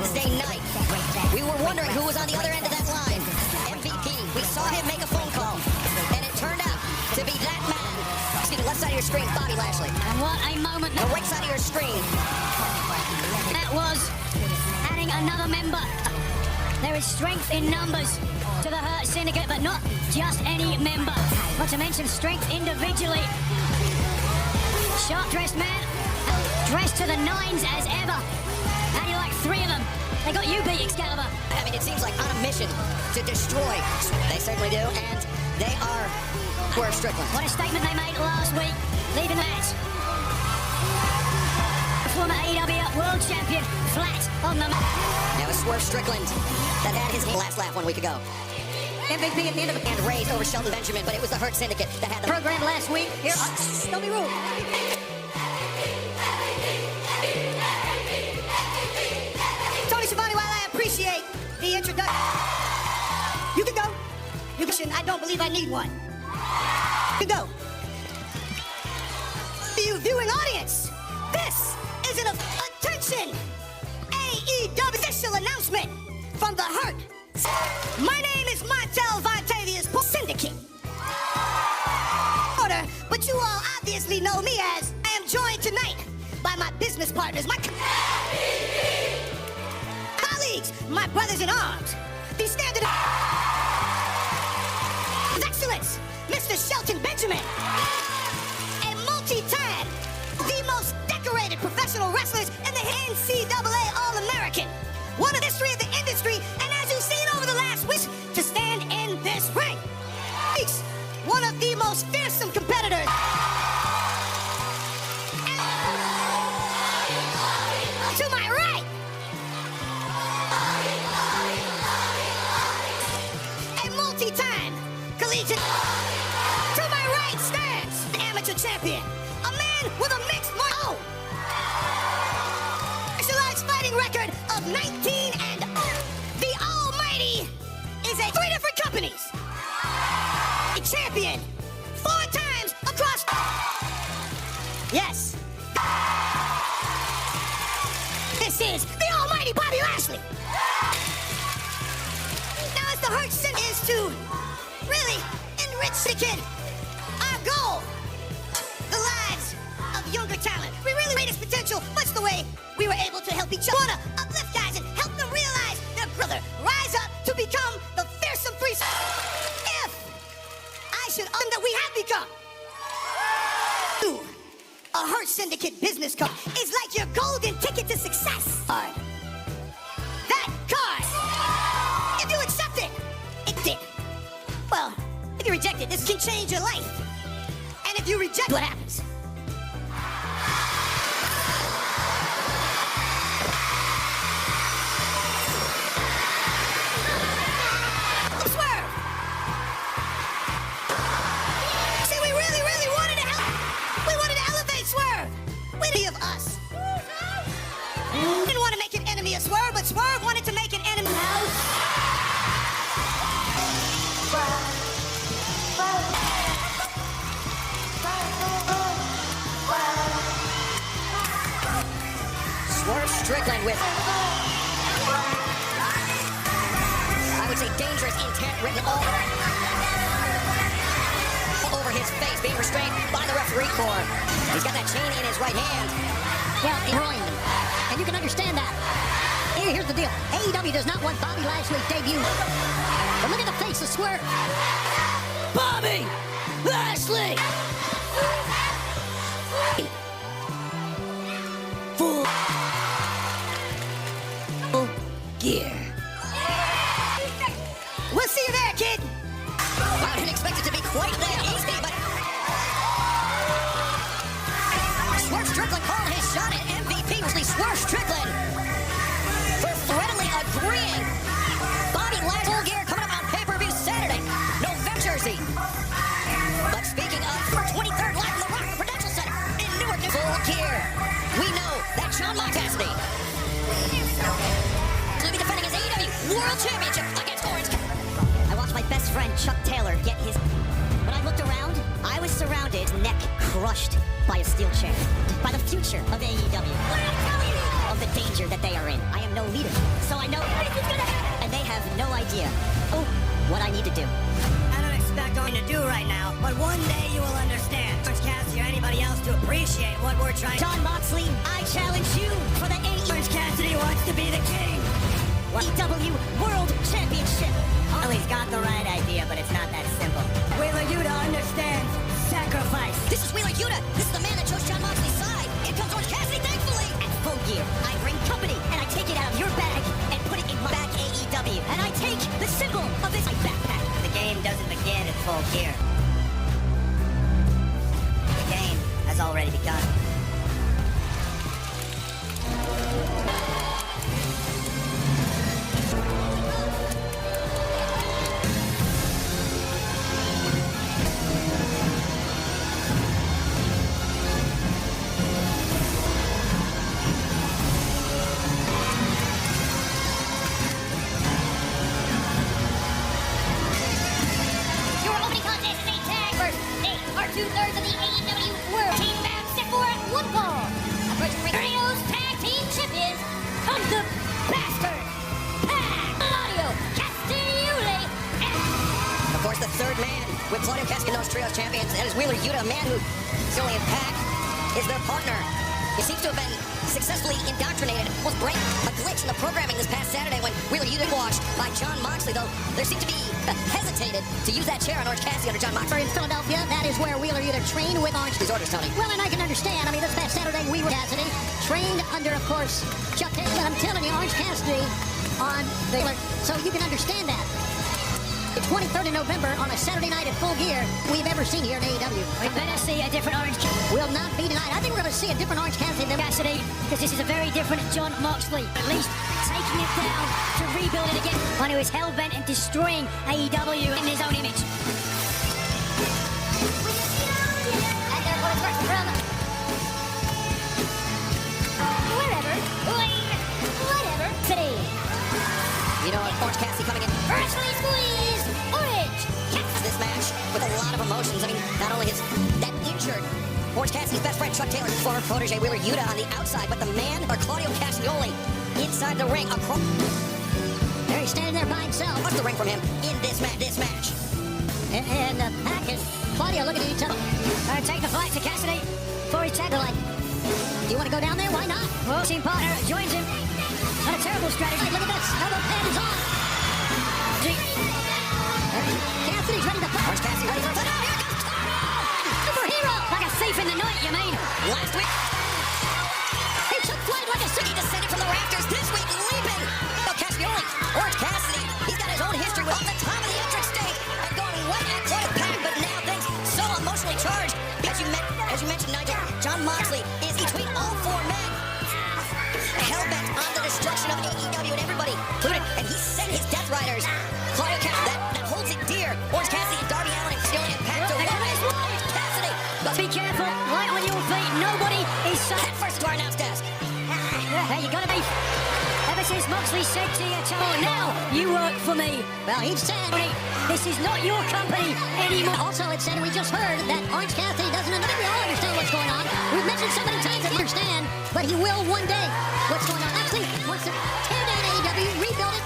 Wednesday night. We were wondering who was on the other end of that line. MVP. We saw him make a phone call, and it turned out to be that man. See the left side of your screen, Bobby Lashley. And what a moment. The right side of your screen. That was adding another member. There is strength in numbers to the Hurt Syndicate, but not just any member. Not to mention strength individually. Sharp-dressed man, dressed to the nines as ever. How do you like three of them? They got you beat, Excalibur. I mean, it seems like on a mission to destroy. They certainly do, and they are Swerve Strickland. What a statement they made last week, leaving the match. Former AEW World Champion flat on the mat. That was Swerve Strickland that had his last laugh 1 week ago. MVP at the end of the and raised over Shelton Benjamin, but it was the Hurt Syndicate that had the program last week. Here, don't be rude. Tony Schiavone, while I appreciate the introduction, you can go. I don't believe I need one. You can go. To you viewing audience, this is an attention AEW official announcement from the Hurt. My name is Montel Vontavious Syndicate. But you all obviously know me as I am joined tonight by my business partners, my colleagues, my brothers in arms, the standard of excellence, Mr. Shelton Benjamin, a multi-time, the most decorated professional wrestlers in the NCAA All-American, one of the history of the industry, and as you've seen over the last week, to stand in this ring. One of the most fearsome competitors. And to my right, a multi-time collegiate. To my right stands an amateur champion, a man with a mixed martial fighting record of 19 and the Almighty is a 3 different companies. A champion 4 times across. Yes. This is the Almighty Bobby Lashley. Now, as the Hurt Syndicate is to really enrich the kid, our goal, the lives of younger talent. We really rate its potential, much the way we were able to help each other. Wanna uplift guys and help them realize their brother rise up to become the fearsome three. If I should that we have become. A Hurt Syndicate business card is like your golden ticket to success. Card. That card. If you accept it, it did. Well, if you reject it, this can change your life. And if you reject, what happens? Swerve, but Swerve wanted to make an enemy. Swerve Strickland with, I would say, dangerous intent written all over his face, being restrained by the referee corps. He's got that chain in his right hand. Well, ruined him. And you can understand that. Here's the deal. AEW does not want Bobby Lashley's debut. But look at the face of Swerve. Bobby Lashley! Full gear. We'll see you there, kid. I didn't expect it to be quite that easy, but Swerve Strickland calling his shot at MVP. Swerve Strickland for readily agreeing. Bobby Lashley full gear coming up on pay-per-view Saturday, November Jersey. But speaking of, 23rd live in the Rock Prudential Center in Newark, full gear. We know that John Cassidy will be defending his AEW World Championship against Orange. I watched my best friend Chuck Taylor get his. When I looked around, I was surrounded, neck crushed by a steel chair, by the future of AEW, of the danger that they are in. I am no leader, so I know anything's gonna happen. And they have no idea what I need to do. I don't expect on to do right now, but one day you will understand. Orange Cassidy or anybody else to appreciate what we're trying. John Moxley, I challenge you for the Orange Cassidy wants to be the king. AEW World Championship. Well, he's got the right idea, but it's not that simple. Wheeler Yuta understands sacrifice. This is Wheeler Yuta. This is the man that chose John Moxley's side. Here comes Orange Cassidy, thankfully. At Full Gear, I bring company and I take it out of your bag and put it in my bag AEW. And I take the symbol of this backpack. The game doesn't begin at Full Gear. The game has already begun. Your opening contest is a tag versus 2/3 of the AEW World Team Match set for one fall. Approaching Trios Tag Team Champions comes the Bastard Pack, Claudio Castagnoli, and Of course, the third man with Claudio Cassidy, those trios champions, and is Wheeler Yuta, a man who is only in Pac, is their partner. He seems to have been successfully indoctrinated, almost break a glitch in the programming this past Saturday when Wheeler Yuta washed by John Moxley, though there seemed to be hesitated to use that chair on Orange Cassidy under John Moxley. in Philadelphia, that is where Wheeler Yuta trained with Orange. These orders, Tony. Well, and I can understand. I mean, this past Saturday, we were Cassidy, trained under, of course, Chuck Taylor. But I'm telling you, Orange Cassidy on the... So you can understand that. The 23rd of November on a Saturday night at Full Gear we've ever seen here in AEW. We better see a different Orange Cassidy. Will not be denied. I think we're going to see a different Orange Cassidy than Cassidy, because this is a very different John Moxley. At least taking it down to rebuild it again. One who is hell-bent and destroying AEW in his own image. And therefore it's first from wherever, whatever city. You know, Orange Cassidy coming in Personally squeezed Orange Cassidy. this match with a lot of emotions. I mean, not only his that injured Orange Cassidy's best friend Chuck Taylor, former protege Wheeler Yuta on the outside, but the man, or Claudio Castagnoli, inside the ring, across There he's standing there by himself. the ring from him in this match. And the Pack and Claudio looking at each other. Take the fight to Cassidy for his tag. They're like, do you want to go down there? Why not? Well, team partner joins him. Not a terrible strategy. Hey, look at this. Elbow pad is on. Cassidy's ready to fight. Orange Cassidy ready for a fight. Superhero. Like a thief in the night, you mean? Last week, He took flight like a he descended from the rafters. This week, leaping. Oh, Castagnoli, Orange Cassidy, he's got his own history with the top of the entrance stage and going right at Claudio Pack, but now things so emotionally charged. As you mentioned, Nigel, John Moxley is between all four men, hell-bent on the destruction of AEW and everybody, including, and he sent his Death Riders, Claudio Cassidy, that holds it dear, Orange Cassidy and Darby Allin and Castagnoli and Pack to Orange Cassidy. Be careful. Light on your feet. Nobody is safe. Head first to our announce desk. Hey, you gotta be. Ever since Moxley said to you, oh, now you work for me. Well, he said. This is not your company anymore. Also, it said, and we just heard that Orange Cassidy doesn't understand. We all understand what's going on. We've mentioned so many times that we understand, but he will one day. What's going on? Actually, wants to tear down AEW, rebuild it.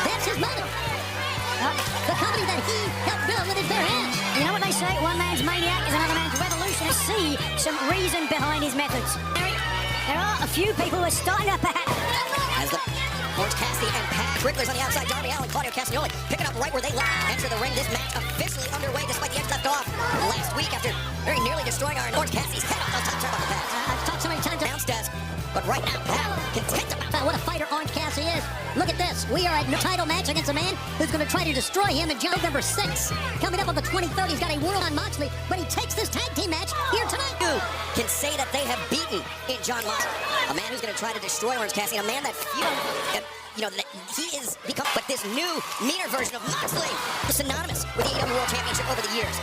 That's his mother. The company that he helped build with his bare hands. You know what they say? One man's maniac is another man's revolution. I see some reason behind his methods. There are a few people who are starting up perhaps. As the Orange Cassidy and Pack, Wrigglers on the outside, Darby Allin, Claudio Castagnoli picking up right where they left. Enter the ring, this match officially underway despite the edge left off last week after very nearly destroying our Orange Cassidy's head off the top turnbuckle pads. I've talked so many times. Announce desk, but right now, Pack content about What a fighter Orange Cassidy is. Look at this. We are at a title match against a man who's going to try to destroy him in November 6th. Coming up on the 23rd, he's got a world on Moxley, but he takes this tag team match here tonight. you can say that they have beaten in John Moxley, a man who's going to try to destroy Orange Cassidy, a man that that he is become, but this new, meaner version of Moxley is synonymous with the AEW World Championship over the years.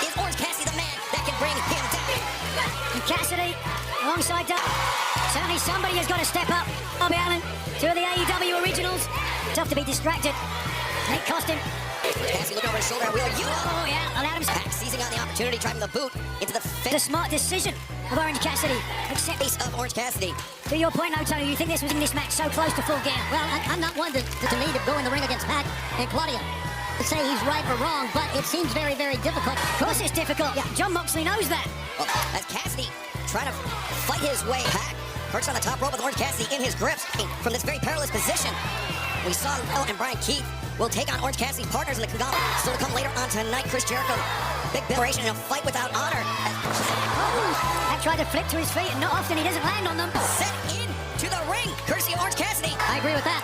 Is Orange Cassidy the man that can bring him down? And Cassidy, alongside Doug. Certainly somebody has got to step up. Darby Allin, two of the AEW originals. Tough to be distracted. And it cost him. Cassie looking over his shoulder at Wheeler Yuta. Oh, yeah, allowed him. Pac seizing on the opportunity, driving the boot into the The face smart decision of Orange Cassidy. Except, of Orange Cassidy. to your point, though, Tony, you think this was in this match so close to full gear? Well, I'm not one to need to go in the ring against Pac and Claudio to say he's right or wrong, but it seems very, very difficult. Of course it's difficult. Yeah. John Moxley knows that. Well, as Cassidy trying to fight his way back, perched on the top rope with Orange Cassidy in his grips from this very perilous position. We saw Will and Brian Keith will take on Orange Cassidy's partners in the conglomerate. Still to come later on tonight, Chris Jericho, big liberation in a fight without honor. That tried to flip to his feet, and not often he doesn't land on them. Set into the ring, courtesy of Orange Cassidy. I agree with that.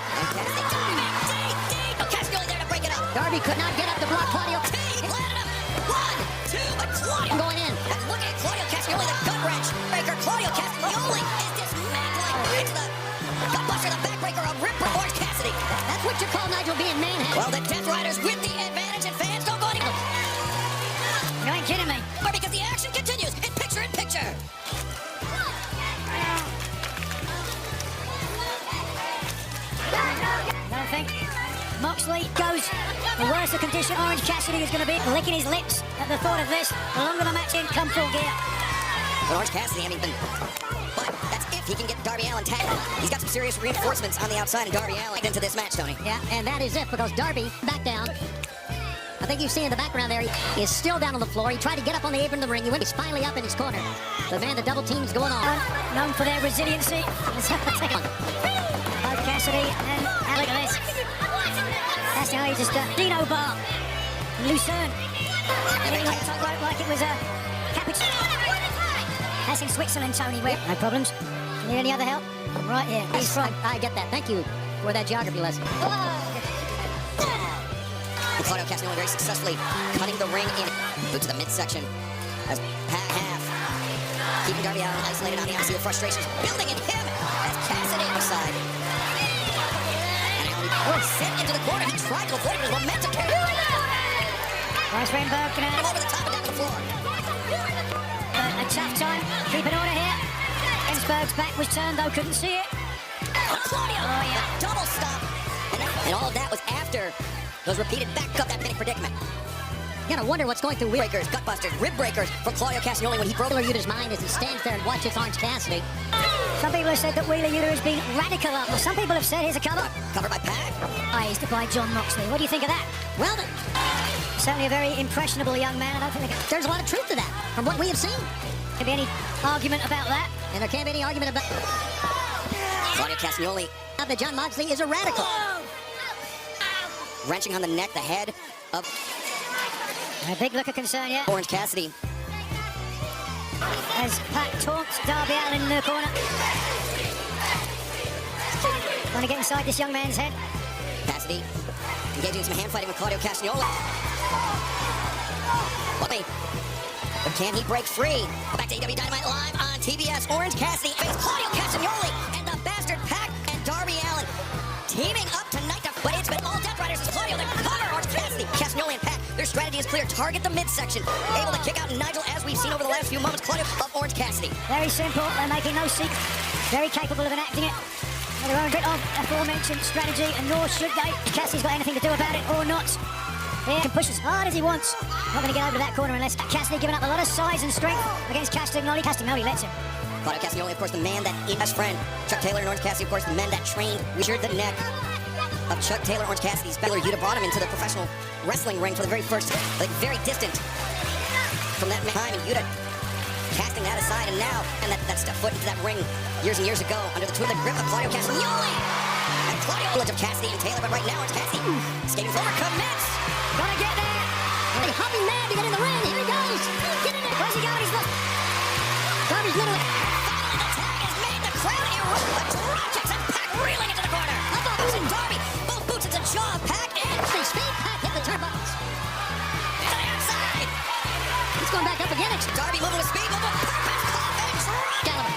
Cassidy only there to break it up. Darby could not get up to block Claudio. He landed him. 1, 2, but Claudio Going in. And look at Claudio Castagnoli, the gut wrench breaker. Claudio Castagnoli is dismantling into the gutbuster, the backbreaker of Rip Orange Cassidy. That's what you call Nigel being manhandled. Well, the Death Riders with the advantage, and fans don't go anywhere. You ain't kidding me. Because the action continues in picture. I don't think Moxley goes. The worse the condition Orange Cassidy is going to be, licking his lips at the thought of this. The longer the match in, come full gear. But Orange Cassidy, but that's if he can get Darby Allin tagged. He's got some serious reinforcements on the outside, and Darby Allin into this match, Tony. Yeah, and that is it, because Darby back down. I think you see in the background there, he is still down on the floor. He tried to get up on the apron of the ring. He's finally up in his corner. But man, the double team's going on. Known for their resiliency. Both Cassidy and look at this. That's how he just Dino Bar. Lucerne. And he went top rope like it was a cappuccino. That's in Switzerland, Tony. No problems. Need any other help? I'm right here. He's from. I get that. Thank you for that geography lesson. And Claudio Castagnoli very successfully cutting the ring in. Boot to the midsection as Pac half. Keeping Darby Allin isolated on the outside. The frustrations building in him as Cassidy outside. And Allin sent into the corner. He tried to avoid it, but his momentum carried him Nice Rainbow. over the top and down to the floor. A tough time. Keep an order here. Ensberg's back was turned, though couldn't see it. Claudio, Oh, yeah. double stop. And all of that was after those repeated back up that panic predicament. You gotta wonder what's going through Wheeler Breakers, gutbusters, rib breakers for Claudio Castagnoli when he broke Yuta's mind as he stands there and watches Orange Cassidy. Some people have said that Wheeler Yuta has been radical up. Well, some people have said, here's a cover. covered by Pac. Praised by John Moxley. What do you think of that? Well, then, Certainly a very impressionable young man. I don't think there's a lot of truth to that from what we have seen. there can be any argument about that. And there can't be any argument about Claudio Castagnoli that John Moxley is a radical. wrenching on the neck, the head of A big look of concern, yeah. Orange Cassidy. As Pac taunts Darby Allin in the corner. Trying to get inside this young man's head. Cassidy engaging in some hand fighting with Claudio Castagnoli. But can he break free? Back to AEW Dynamite Live on TBS. Orange Cassidy faces Claudio Castagnoli and the bastard Pac and Darby Allin teaming up tonight. But it's been all Death Riders as Claudio then cover Orange Cassidy. Castagnoli and Pac, their strategy is clear. Target the midsection. Able to kick out Nigel as we've seen over the last few moments. Claudio of Orange Cassidy. Very simple. They're making no secret. Very capable of enacting it. Their own bit of aforementioned strategy, and nor should they. Cassidy's got anything to do about it or not. He can push as hard as he wants. Not going to get over that corner unless Cassidy giving up a lot of size and strength against Castagnoli. Castagnoli lets him. Claudio Castagnoli, of course, the man that is best friend. Chuck Taylor and Orange Cassidy, of course, the men that trained, measured the neck of Chuck Taylor, Orange Cassidy's Baylor. Yuta brought him into the professional wrestling ring for the very first, like very distant from that time, and Yuta casting that aside, and now, and that stepped foot into that ring years and years ago under the two-legged grip of Claudio Castagnoli. And Claudio knowledge of Cassidy and Taylor, but right now, Orange Cassidy skating forward, commits. Gotta get there. Hey, hopping mad to get in the ring. Here he goes. Get in there. Where's he going? He's look. Darby's literally. Finally, the tag has made the crowd erupt. A drop kicks and Pac reeling into the corner. Boots and Darby, both boots into the jaw of Pac, and They speed Pac hit the turnbuckles. to the outside. He's going back up again. It's Darby moving with speed, moving with purpose, cough and drop. Gallagher.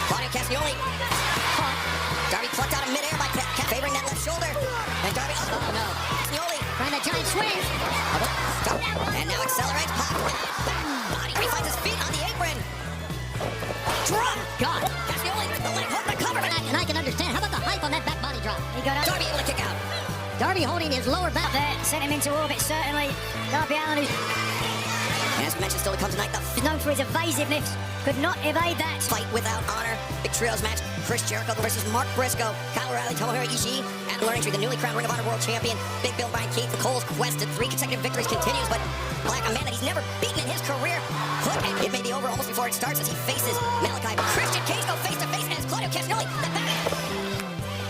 Claudio Castagnoli caught. Darby plucked out of midair by favoring that left shoulder. And Darby, oh no. Castagnoli. Trying that giant swing. And now accelerates Pac. Body finds his feet on the apron. Drop. God. Castagnoli, the leg hook, the cover. And I can understand. How about the hype on that back body drop? He got up. Darby able to kick out. Darby holding his lower back There, sent him into orbit, certainly. Darby Allin, who's And as we mentioned, still to come tonight, the known for his evasiveness, could not evade that. fight without honor. Big trios match. Chris Jericho versus Mark Briscoe. Kyle O'Reilly, Tomohiro Ishii, and learning the newly crowned Ring of Honor World Champion. Big Bill Brian Keith. Cole's quest to 3 consecutive victories continues, but Black, a man that he's never beaten in his career. It may be over almost before it starts as he faces Malachi. Christian Cage go face to face as Claudio Castagnoli. The back.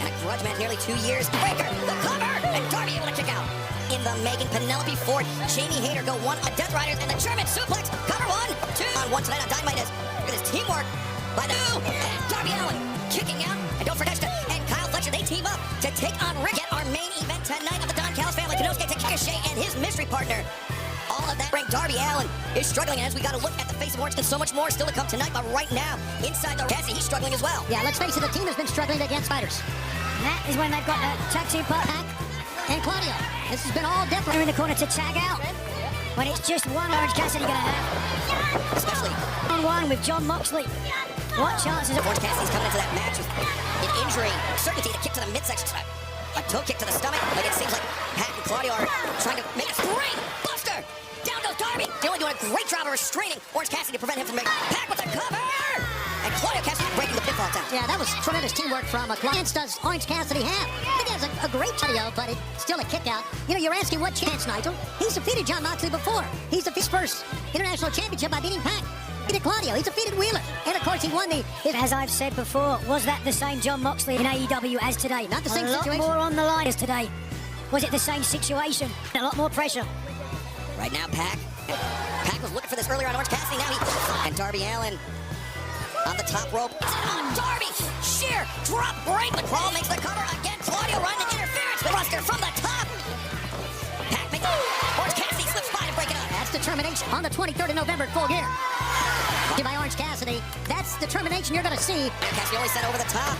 And a grudge match nearly 2 years. Breaker, the cover, and Darby able to kick out. In the making, Penelope Ford, Jamie Hayter go one on Death Riders, and the German suplex. Cover 1, 2 on 1 tonight on Dynamite. Look at this teamwork by the and Darby Allin kicking out. And don't forget, and Kyle Fletcher, they team up to take on Rick. Get our main event tonight of the Don Callis family. Konosuke Takeshita and his mystery partner. All of that bring Darby Allin is struggling, and as we got to look at the face of Orange, and so much more still to come tonight. But right now, inside the Cassie, he's struggling as well. Yeah, let's face it, the team has been struggling against fighters. And that is when they've got a tag team partner. And Claudio, this has been all different. In the corner to tag out. When it's just one Orange Cassidy going to have. Especially On one with John Moxley. What chances of Orange Cassidy's coming into that match with an injury, certainty to kick to the midsection, a toe kick to the stomach. Like it seems like Pat and Claudio are trying to make a spring buster. Down goes Darby. They're only doing a great job of restraining Orange Cassidy to prevent him from making Pac with a cover. And Claudio Cassidy breaking the pinfall down. Yeah, that was tremendous teamwork from Chance. Does Orange Cassidy have? I think he has a great video, but it's still a kick out. You know, you're asking what chance, Nigel? He's defeated John Moxley before. He's defeated his first international championship by beating Pac. He defeated Claudio. He's defeated Wheeler. And of course, he won the. As I've said before, was that the same John Moxley in AEW as today? Not the same a situation. lot more on the line as today. Was it the same situation? A lot more pressure. Right now, Pac was looking for this earlier on Orange Cassidy. Now and Darby Allin on the top rope. On Darby, sheer drop break. The crawl makes the cover again. Claudio running the interference. Thruster from the top. Pac makes Orange Cassidy slips by to break it up. That's determination on the 23rd of November at Full Gear. By Orange Cassidy. That's determination you're going to see. Cassidy only sent over the top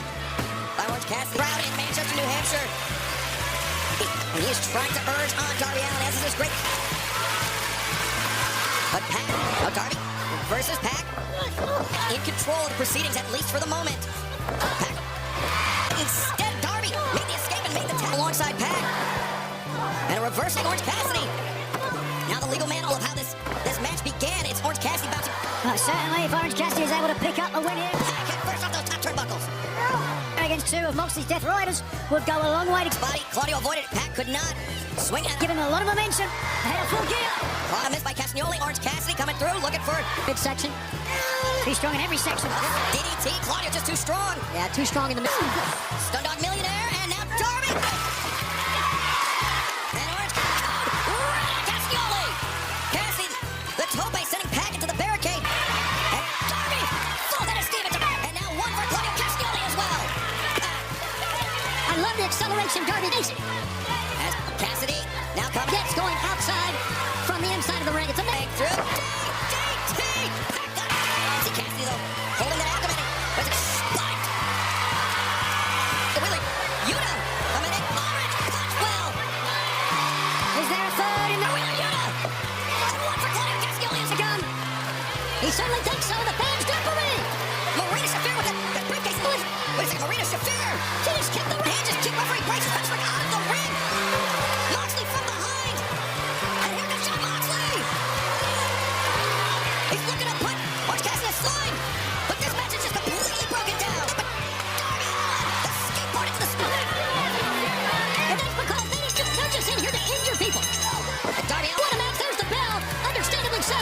by Orange Cassidy. Crowd in Manchester, New Hampshire. And he is trying to urge on Darby Allin as this is great. But Pac, Darby versus Pac. In control of the proceedings, at least for the moment. Pac. Instead, Darby made the escape and made the tap alongside Pac. And a reversing Orange Cassidy. Now the legal manual of how this match began. It's Orange Cassidy bouncing. Certainly, if Orange Cassidy is able to pick up a win here. Pac hit first off those top turnbuckles. Against 2 of Moxley's Death Riders would go a long way to Body, Claudio avoided it. Pac could not. Swing at give him a lot of momentum. Ahead of Full Gear. A miss by Castagnoli. Orange Cassidy coming through, looking for Midsection. He's strong in every section. DDT. Claudio just too strong. Yeah, too strong in the middle. Stun Dog Millionaire, and now Darby. And Orange Castagnoli. Cassidy, the tope sending Pac into the barricade. And Darby, full head of steam into and now one for Claudio Castagnoli as well. I love the acceleration Darby makes. As Cassidy now coming. Gets going outside from the inside of the ring. It's a Break through. DDT. Pac got it. See Cassidy though, holding that abdomen. But it's spiked. The Wheeler. Yuta coming in. Orange punch well. Is there a third in the Wheeler Yuta. And one for Claudio Castagnoli as a gun. He certainly thinks so. The fans do for me. Marina Shafir with that briefcase. Wait a second, Marina Shafir. She just kicked the ring. Just kicked referee Bryce Spencer out of the ring. Moxley from behind. And here comes John Moxley. He's looking to put Orange Cassidy aside. But this match is just completely broken down. But Darby Allin, the skateboard into the split. And that's because they're just in here to injure people. And Darby What Allin a match. There's the bell. Understandably so.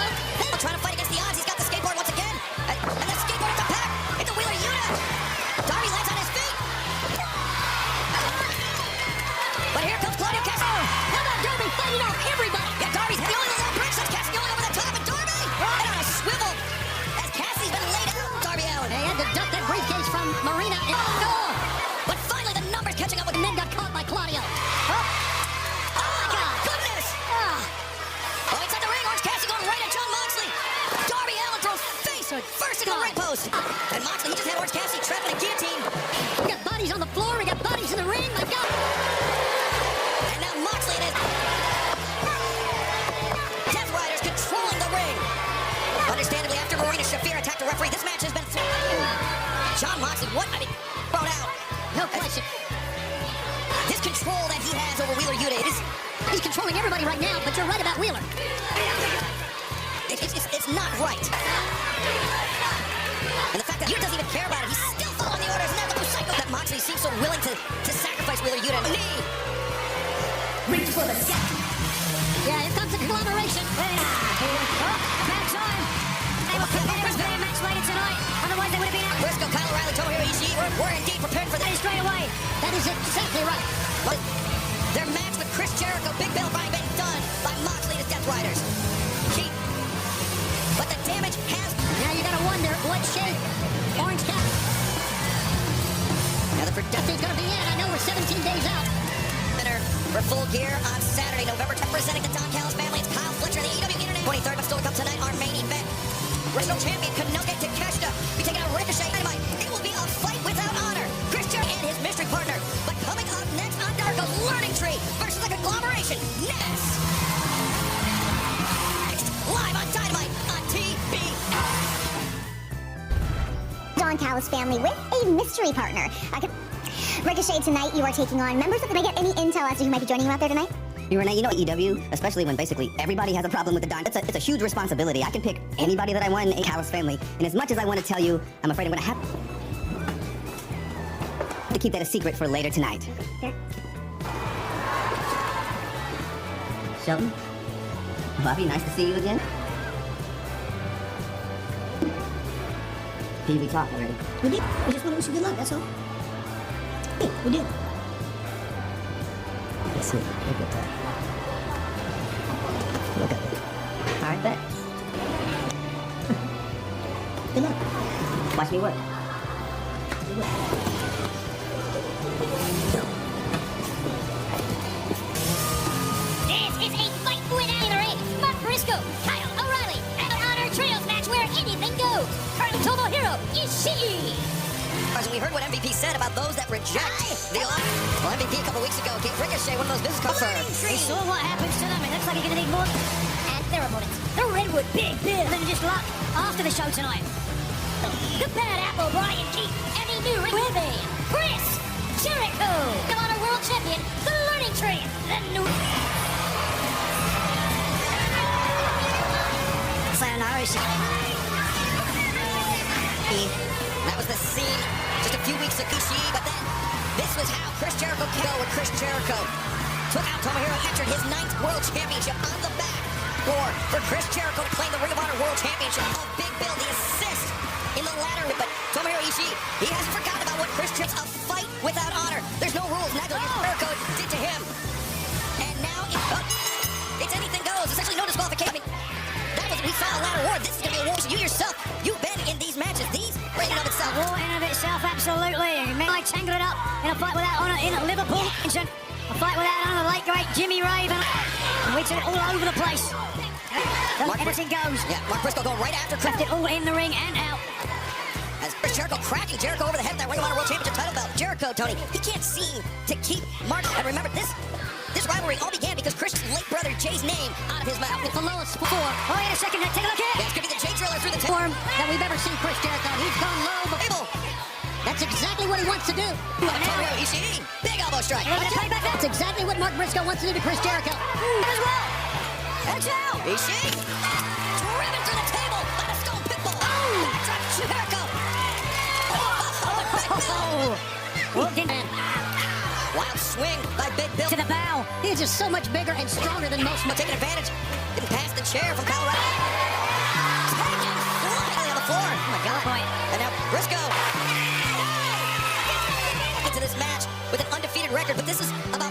trying to fight against the odds. He's got the skateboard once again. And the skateboard into Pac. Into Wheeler Yuta. Darby lands on his feet. But here comes Claudio Castagnoli. How about Darby fighting off everybody? Yeah, Darby's the only little princess. Castagnoli over the top, and Darby and on a swivel as Cassie's been laid out. Darby Allin. They had to duck that briefcase from Marina. And But finally the numbers catching up with and then got caught by Claudio. Oh my God! Goodness! Oh, inside the ring, Orange Cassidy going right at John Moxley. Darby Allin throws face first into the ring post. And Moxley, he just had Orange Cassidy trapped in a guillotine. We got bodies on the floor. We got bodies in the ring. My God. And now Moxley and his Death Riders controlling the ring. Understandably, after Marina Shafir attacked the referee, this match has been John Moxley, thrown out. No question. This control that he has over Wheeler Yuta. He's controlling everybody right now, but you're right about Wheeler. It's not right. And the fact that Yuta doesn't even care about it, he's still following the orders. Now the psycho that Moxley seems so willing to sacrifice Wheeler Yuta. Knee. Reach for the sky. Yeah, here comes the conglomeration. Bad time. They were prepared for their match later tonight. Otherwise, they would have been out. Briscoe, Kyle O'Reilly, Tomohiro Ishii. We're indeed prepared for this. Straight away. That is exactly right. But their match with Chris Jericho, Big Bill, finally been done by Moxley and his Death Riders. But the damage has... Now you gotta wonder what shape Orange Cap. Now the production's Gonna be in. I know we're 17 days out. for Full Gear on Saturday, November 10th, presenting the Don Callis family. It's Kyle Fletcher, the EW Internet. 23rd, but still to come tonight, our main event. Regional champion Kanoke Takeshita be taking out Ricochet. Dynamite. It will be a fight without honor. Chris Jericho and his mystery partner. But coming up next on Darko's Learning Tree versus the conglomeration. Next. Live on Dynamite on TBS. Don Callis family with a mystery partner. Ricochet, tonight you are taking on members of... Can I get any intel as to who might be joining you out there tonight? Renee, you know EW, especially when basically everybody has a problem with the Don. It's a huge responsibility. I can pick anybody that I want in the Callis family. And as much as I want to tell you, I'm afraid I'm going to have to keep that a secret for later tonight. Sure. Shelton? Bobby, nice to see you again. We talked already. We did. We just want to wish you good luck, that's all. Yeah, we did. Let's see. Look at that. Look at it. All right, bet. Good luck. Watch me work. This is a fight without the ring. Mark Briscoe, Kyle O'Reilly, and an honor trios match where anything goes. Tomohiro Ishii. We heard what MVP said about those that reject the offer. Well, MVP a couple weeks ago gave Ricochet one of those business cards. We saw what happens to them. It looks like you're going to need more. And their opponents, the Redwood Big Bill. Than just luck after the show tonight. The Bad Apple Brian Keith and the new Living Chris Jericho. The Honor World Champion, the Learning Tree, the new... Sayonara Ishii. That was the scene just a few weeks ago, but then this was how Chris Jericho can go when Chris Jericho took out Tomohiro, entered his 9th World Championship on the back door for Chris Jericho to claim the Ring of Honor World Championship. Oh, Big Bill, the assist in the ladder, but Tomohiro Ishii, he hasn't forgotten about what Chris Jericho's a fight without honor. There's no rules. Nigel Jericho did to him. And now it's anything goes. Essentially no disqualification. We saw a ladder war. This is going to be a war. So you yourself, you've been in these matches. These, in and of itself. War in and of itself, absolutely. I tangled it up in a fight without honor in Liverpool. A fight without honor, the late great Jimmy Raven. And we took it all over the place. Anything goes. Yeah, Mark Briscoe going right after Chris. Left it all in the ring and out. As Chris Jericho cracking Jericho over the head with that Ring of Honor World Championship title belt. Jericho, Tony, he can't seem to keep Mark. And remember, this rivalry all began because Chris's late brother Jay's name out of his mouth. It's the lowest score. Oh, wait a second. Take a look here. Yeah, it's going to be the Jay Driller through the Form that we've ever seen Chris Jericho. He's gone low, but that's exactly what he wants to do. Tomohiro Ishii, big elbow strike. That's exactly what Mark Briscoe wants to do to Chris Jericho. As well. And now, Ishii, driven through the table by the Stone Pitbull. Backdrop Jericho. Walked in. Wild swing by Big Bill. To the bow. He's just so much bigger and stronger than most. Taking advantage. Didn't pass the chair from Colorado. Taking flying on the floor. Oh my God, boy. And now Briscoe. Into this match with an undefeated record, but this is about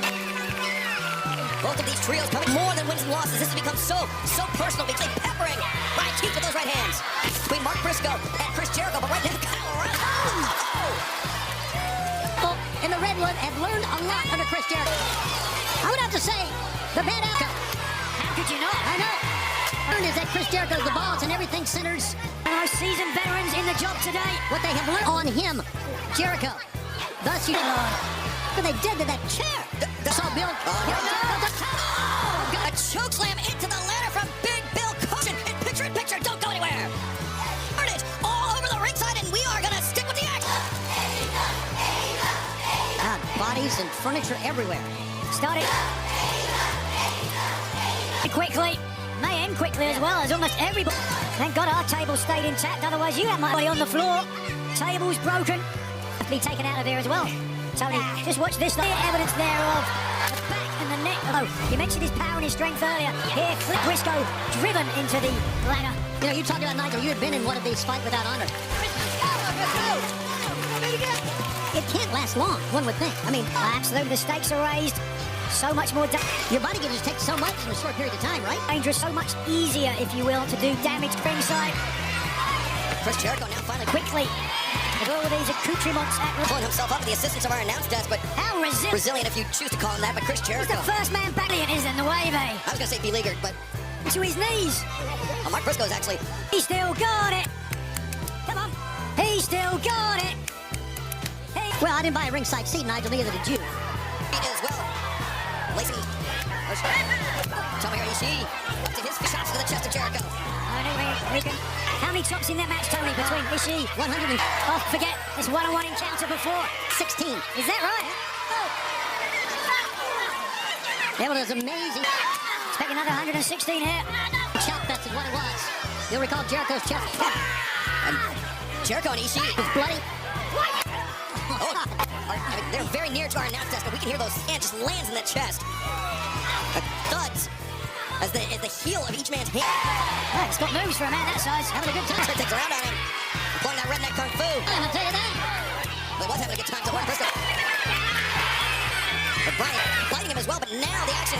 both of these trios coming more than wins and losses. This has become so personal. Became peppering Brian Keith with those right hands between Mark Briscoe and Chris Jericho, but right now Colorado. And the Redwood have learned a lot under Chris Jericho. I would have to say, the bad outcome. How could you not? I know. Learned is that Chris Jericho's the boss and everything centers And our seasoned veterans in the job today. what they have learned on him, Jericho. Thus, you what they did to that chair. So, Bill. A chokeslam into the ladder from Big Bill Caution. And picture in picture, don't go anywhere. Carnage all over the ringside, and we are going to stick with the action. Bodies knees and furniture everywhere. Started quickly. May end quickly as well as almost everybody. Thank God our table stayed intact, otherwise you had my body on the floor. Table's broken. Be taken out of there as well. Tony, just watch this. Evidence there of the back and the neck. Oh, you mentioned his power and his strength earlier. Here, Clip Briscoe driven into the ladder. You know, you talked about Nigel. You had been in one of these fight without honor. It can't last long, one would think. I mean, absolutely, the stakes are raised. So much more. Your body can just take so much in a short period of time, right? Dangerous, so much easier, if you will, to do damage ringside. Chris Jericho now finally Quickly. With all of these accoutrements pulling himself up to the assistance of our announce desk, but how resilient if you choose to call him that, but Chris Jericho. He's the first man back it isn't the way, mate. I was going to say beleaguered, but to his knees. Mark Briscoe's actually. He still got it. Come on. He still got it. Hey. Well, I didn't buy a ringside seat, Nigel, neither did you. He did as well. Lacing. Tomohiro Ishii. To his shots to the chest of Jericho. How many chops in that match, Tony, between Ishii, 100 and... Oh, forget this one-on-one encounter before. 16. Is that right? Oh. That was amazing. Expect another 116 here. Chop fest is what it was. You'll recall Jericho's chest. And Jericho and Ishii. It's bloody. They're very near to our announce desk, but we can hear those hands just lands in the chest. Thuds. As the heel of each man's hand. Oh, it's got moves for a man that size. Having a good time. Takes around on him. Pulling that redneck kung fu. I'll tell you that. But was having a good time to Mark Briscoe. But Brian fighting him as well, but now the action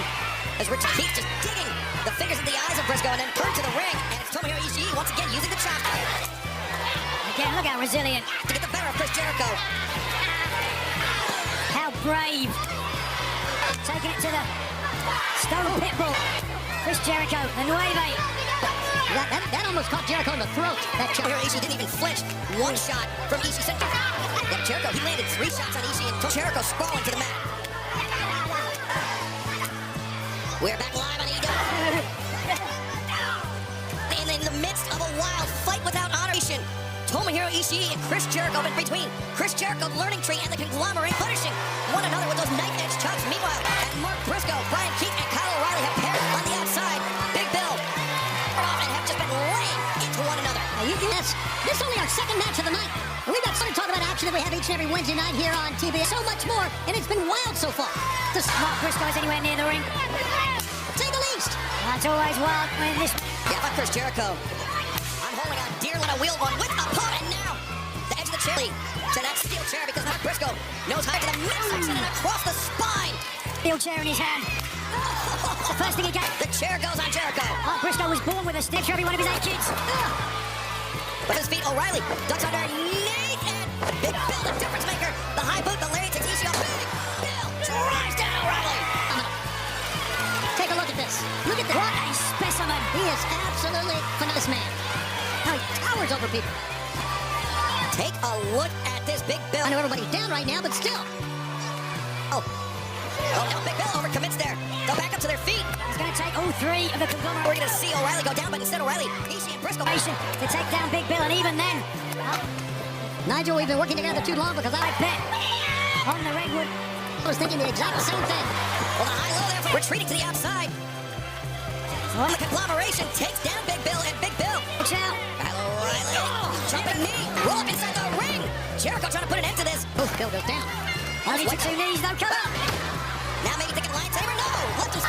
as Richard Keith just digging the fingers in the eyes of Briscoe and then turned to the ring. And it's Tomohiro Ishii once again using the chop. Again, look how resilient. To get the better of Chris Jericho. How brave. Taking it to the Stone Pitbull. Chris Jericho, the Nueve. That almost caught Jericho in the throat. That Tomohiro Ishii didn't even flinch. One shot from Ishii sent yet Jericho, he landed 3 shots on Ishii and Jericho sprawling to the mat. We're back live on EW. And in the midst of a wild fight without honor, Tomohiro Ishii and Chris Jericho in between. Chris Jericho, Learning Tree, and the Conglomerate punishing one another with those knife-edge chops. Meanwhile, and Mark Briscoe, Brian Keith, and Kyle O'Reilly have paired on the outside. Big Bill and have just been laying into one another. Yes, this is only our second match of the night. And we've got to talk about action that we have each and every Wednesday night here on TV. So much more, and it's been wild so far. Mark Briscoe's anywhere near the ring. Say the least. That's always wild when this... Yeah, but Chris Jericho. I'm holding on dear little wheel one with a pull, and now the edge of the chair to that steel chair because Mark Briscoe knows how to the midsection and across the spine. Steel chair in his hand. The first thing he got. The chair goes on Jericho. Mark Briscoe was born with a stick for every one of his 8 kids. With his feet, O'Reilly ducks underneath, and Big Bill, the difference maker. The high boot, the lariat takes Ishii off. Big Bill drives down O'Reilly. Take a look at this. Look at that. What a specimen. He is absolutely phenomenal, man. How he towers over people. Take a look at this Big Bill. I know everybody's down right now, but still. Oh, now Big Bill overcommits there. They'll back up to their feet. It's going to take all 3 of the conglomerate. We're going to see O'Reilly go down, but instead O'Reilly, Ishii, and Briscoe to take down Big Bill, and even then... Nigel, we've been working together too long because I bet on the Redwood. I was thinking the exact same thing. Well, the high-low there, retreating to the outside. The conglomeration takes down Big Bill, and Big Bill. Watch out. O'Reilly, jumping knee, roll up inside the ring. Jericho trying to put an end to this. Oof, Bill goes down. Only to 2 knees, though. Come on. Now maybe thinking lightsaber. No, left his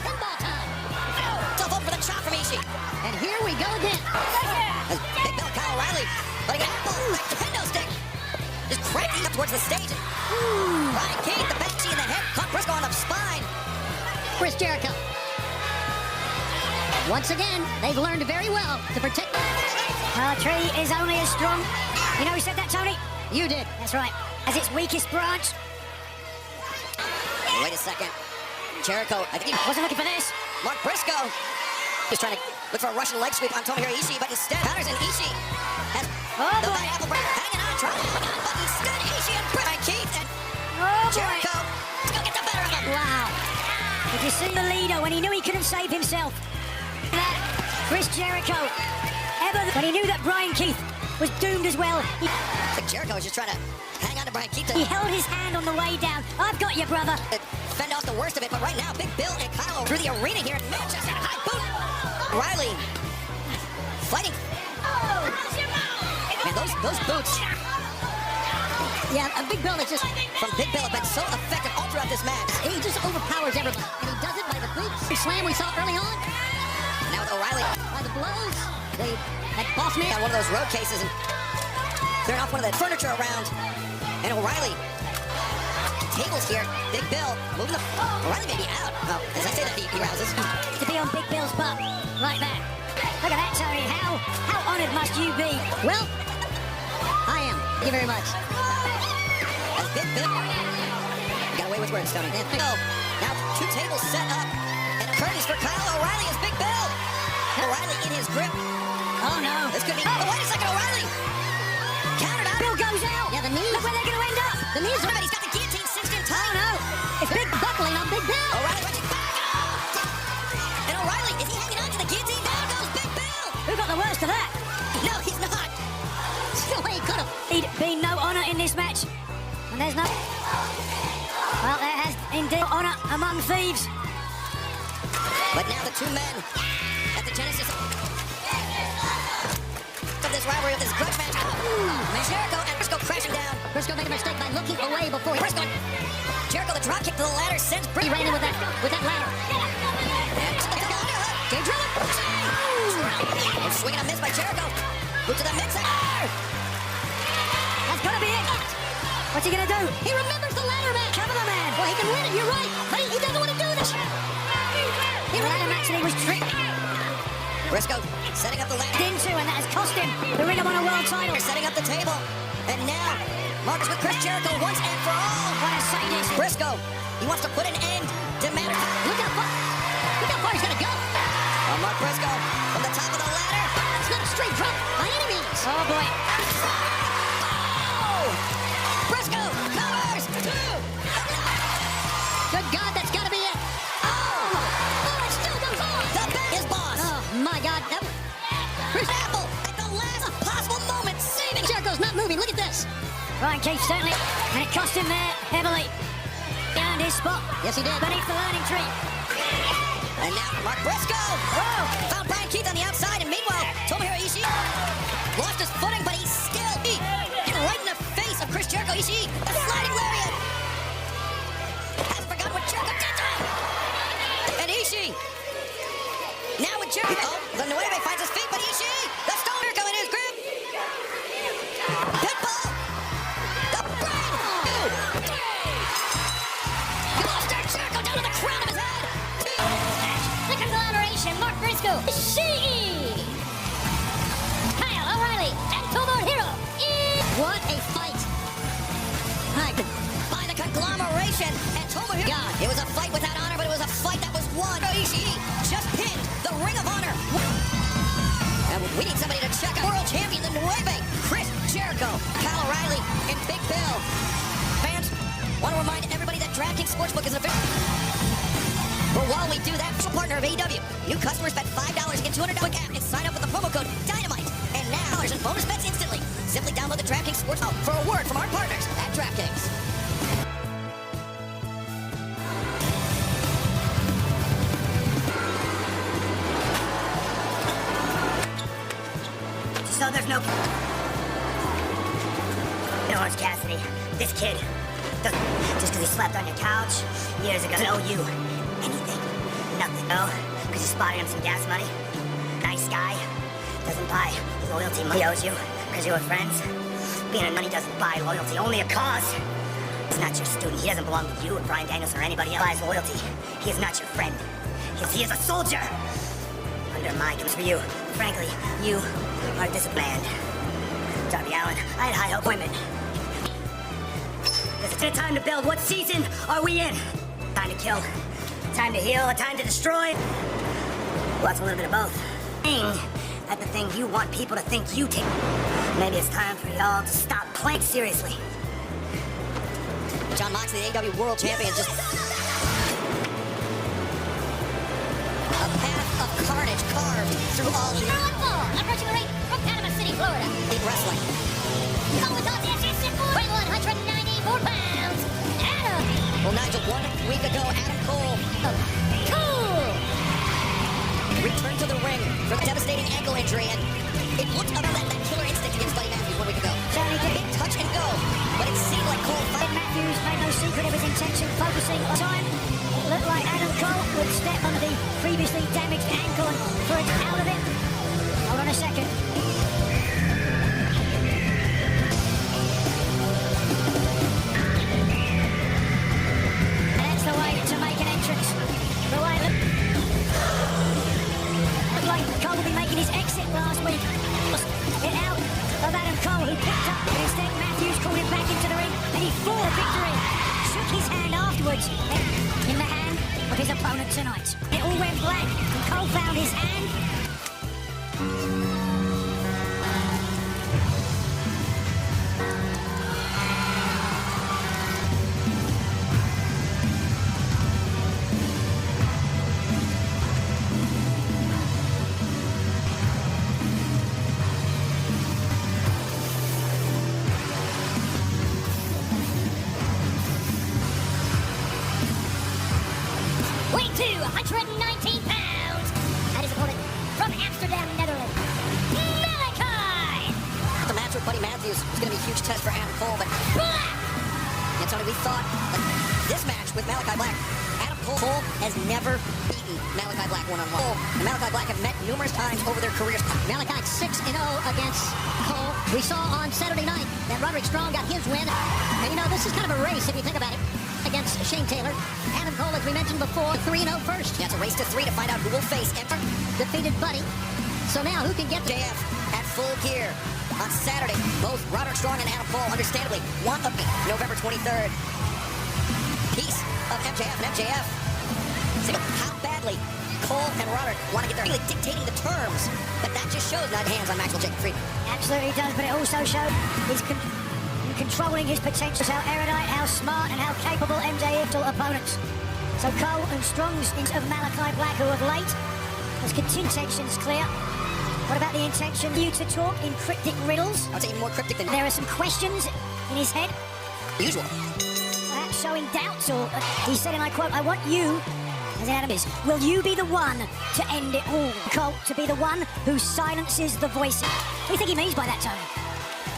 Pinball time. Tough up for the chop from Ishii. And here we go again. As Big Bill, Kyle O'Reilly, letting an apple, a kendo stick, just cranking up towards the stage. Brian Keith, the banshee in the head, caught Briscoe on the spine. Chris Jericho. Once again, they've learned very well to protect. A tree is only as strong. You know who said that, Tony? You did. That's right. As its weakest branch. Wait a second. Jericho, I think he Wasn't looking for this. Mark Briscoe is trying to look for a Russian leg sweep on Tomohiro Ishii, but instead Patterson Ishii has the boy. bad apple break hanging on, trying to hang on, but instead Ishii and Brian Keith and Oh, Jericho is going to get the better of him. Wow. Did you see the leader when he knew he couldn't save himself? That Chris Jericho, when he knew that Brian Keith was doomed as well. I think Jericho was just trying to hang on to Brian Keith. He held his hand on the way down. I've got you, brother. Fend off the worst of it, but right now, Big Bill and Kyle through the arena here in Manchester. High boot. Riley fighting. Man, those boots Yeah, a Big Bill is just... from Big Bill have been so effective all throughout this match. He just overpowers everybody. And he does it by the big slam we saw early on. Now with O'Reilly By the blows. That boss man. got one of those road cases and clearing off one of the furniture around. And O'Reilly tables here. Big Bill moving the... O'Reilly may be out. Oh, as I say that, he rouses. To be on Big Bill's butt, like that. Look at that, Tony. How honoured must you be? Well, I am. Thank you very much. As Big Bill got away with words, Tony. So, now two tables set up. And curtains for Kyle O'Reilly as Big Bill. O'Reilly in his grip. Oh, no. This could be... Oh, wait a second, O'Reilly! Countered out. Bill goes out. Yeah, the knees. Look where they're going to end up. The knees are... He's got the guillotine cinched in Oh, time. no. It's Big buckling on Big Bill. O'Reilly watching back. And O'Reilly, is he hanging on to the guillotine? Down goes Big Bill. Who got the worst of that? No, he's not. No way he could have. There'd been no honour in this match. And there's no... Well, there has indeed honour among thieves. But now the two men at the genesis of this rivalry, of this grudge match. Jericho and Briscoe crashing down. Briscoe made a mistake by looking away before he... Briscoe. Jericho, the drop kick to the ladder sends He Briscoe. ran in with that ladder. Jay Driller. And swinging a miss by Jericho. Boot to the mixer. That's got to be it. What's he going to do? He remembers the ladder match. Cover the man. Well, he can win it. You're right. But he doesn't want to do this. He ran a match and he was tricked Briscoe setting up the ladder. into, and that has cost him the Ring of Honor World title. They're setting up the table. And now, Marcus with Chris Jericho once and for all. What a sadist. Briscoe, he wants to put an end to matter. Look how far he's going to go. Oh, Mark Briscoe from the top of the ladder. It's not a straight drop by any means. Oh, boy. Oh! Briscoe covers. Good God, that's got to be it. Oh, it still goes on. The bet is boss. Oh, my God. Apple at the last possible moment saving. Jericho's not moving. Look at this. Ryan Keith certainly, and it cost him there heavily. Earned his spot. Yes, he did. Beneath the learning tree. And now Mark Briscoe. Whoa! Found Brian Keith on the outside, and meanwhile, Tomohiro Ishii lost his footing, but he's still right in the face of Chris Jericho. Ishii, a sliding lariat. Hasn't forgotten what Jericho did to him. And Ishii, now with Jericho. Oh, the Nueve finds his feet, but Ishii, the Stone Jericho in his grip. Pitbull, the brain. Monster Jericho down to the crown of his head. The conglomeration, Mark Briscoe, Ishii, Kyle O'Reilly, and Tomohiro. What a fight. By the conglomeration and Tomohiro. God, it was a fight without honor, but it was a fight that was won. Ishii just pinned the Ring of Honor. And we need somebody to check out World Champion, the Nueve, Chris Jericho, Kyle O'Reilly, and Big Bill. Fans, want to remind everybody that DraftKings Sportsbook is an official. But while we do that, official partner of AEW. New customers bet $5 and get $200 quick app and sign up with the promo code Dynamite. And now, and bonus bets instantly. Simply download the DraftKings Sportsbook for a word from our partners at DraftKings. So there's no... Orange Cassidy, this kid, just because he slept on your couch years ago, doesn't owe you anything. Nothing. No, because you spotted him some gas money. Nice guy. Doesn't buy loyalty. Money owes you because you were friends. Being a money doesn't buy loyalty. Only a cause. He's not your student. He doesn't belong to you or Brian Daniels or anybody else. Buys loyalty. He is not your friend. He is a soldier. Under my terms for you. Frankly, you are disciplined. Darby Allin, I had high hope women. It's a time to build. What season are we in? Time to kill. Time to heal. A time to destroy. Well, it's a little bit of both. At the thing you want people to think you take. Maybe it's time for y'all to stop playing seriously. John Moxley, the AEW World Champion, just... A path of carnage carved through all... Approaching the ring from Panama City. City, Florida. In wrestling. Going on the weighing 194 pounds. Adam. Well, Nigel, 1 week ago, Adam Cole Cool. returned to the ring for the devastating ankle injury, and it looked about that killer instinct against Buddy Matthews 1 week ago. Certainly did. Big touch and go, but it seemed like Cole Ed Matthews made no secret of his intention, focusing on time. It looked like Adam Cole would step on the previously damaged ankle and for it out of it. Hold on a second. And that's the way to make an entrance. The way it looked like Cole would be making his exit last week. It out of Adam Cole, who picked up, but instead Matthews called him back into the ring, and he fought a victory. Shook his hand afterwards, in the hand of his opponent tonight. It all went black, and Cole found his hand. Weighing 219 pounds. And his opponent from Amsterdam, Netherlands. Malachi. The match with Buddy Matthews was going to be a huge test for Adam Cole, but Black. and Tony, we thought that this match with Malachi Black, Adam Cole has never beaten Malachi Black one-on-one. And Malachi Black have met numerous times over their careers. Malachi 6-0 against Cole. We saw on Saturday night that Roderick Strong got his win. And you know, this is kind of a race if you think about it, against Shane Taylor. Adam Cole, as we mentioned before, 3-0 first. Yeah, it's a race to 3 to find out who will face enter Defeated Buddy. So now who can get the JF at Full Gear on Saturday. Both Roderick Strong and Adam Cole, understandably, want of me November 23rd. Piece of MJF and MJF. So how badly Cole and Roderick want to get there, really dictating the terms, but that just shows not hands on Maxwell Jacob Friedman. Absolutely does, but it also showed his controlling his potentials, how erudite, how smart, and how capable MJF to opponents. So Cole and Strong's of Malachi Black, who of late has continued tensions clear. What about the intention you to talk in cryptic riddles? I'd say even more cryptic than There are some questions in his head, usual. perhaps showing doubts, or he said, and I quote, "I want you, as Adam is, will you be the one to end it all?" Cole, to be the one who silences the voices. What do you think he means by that, Tony?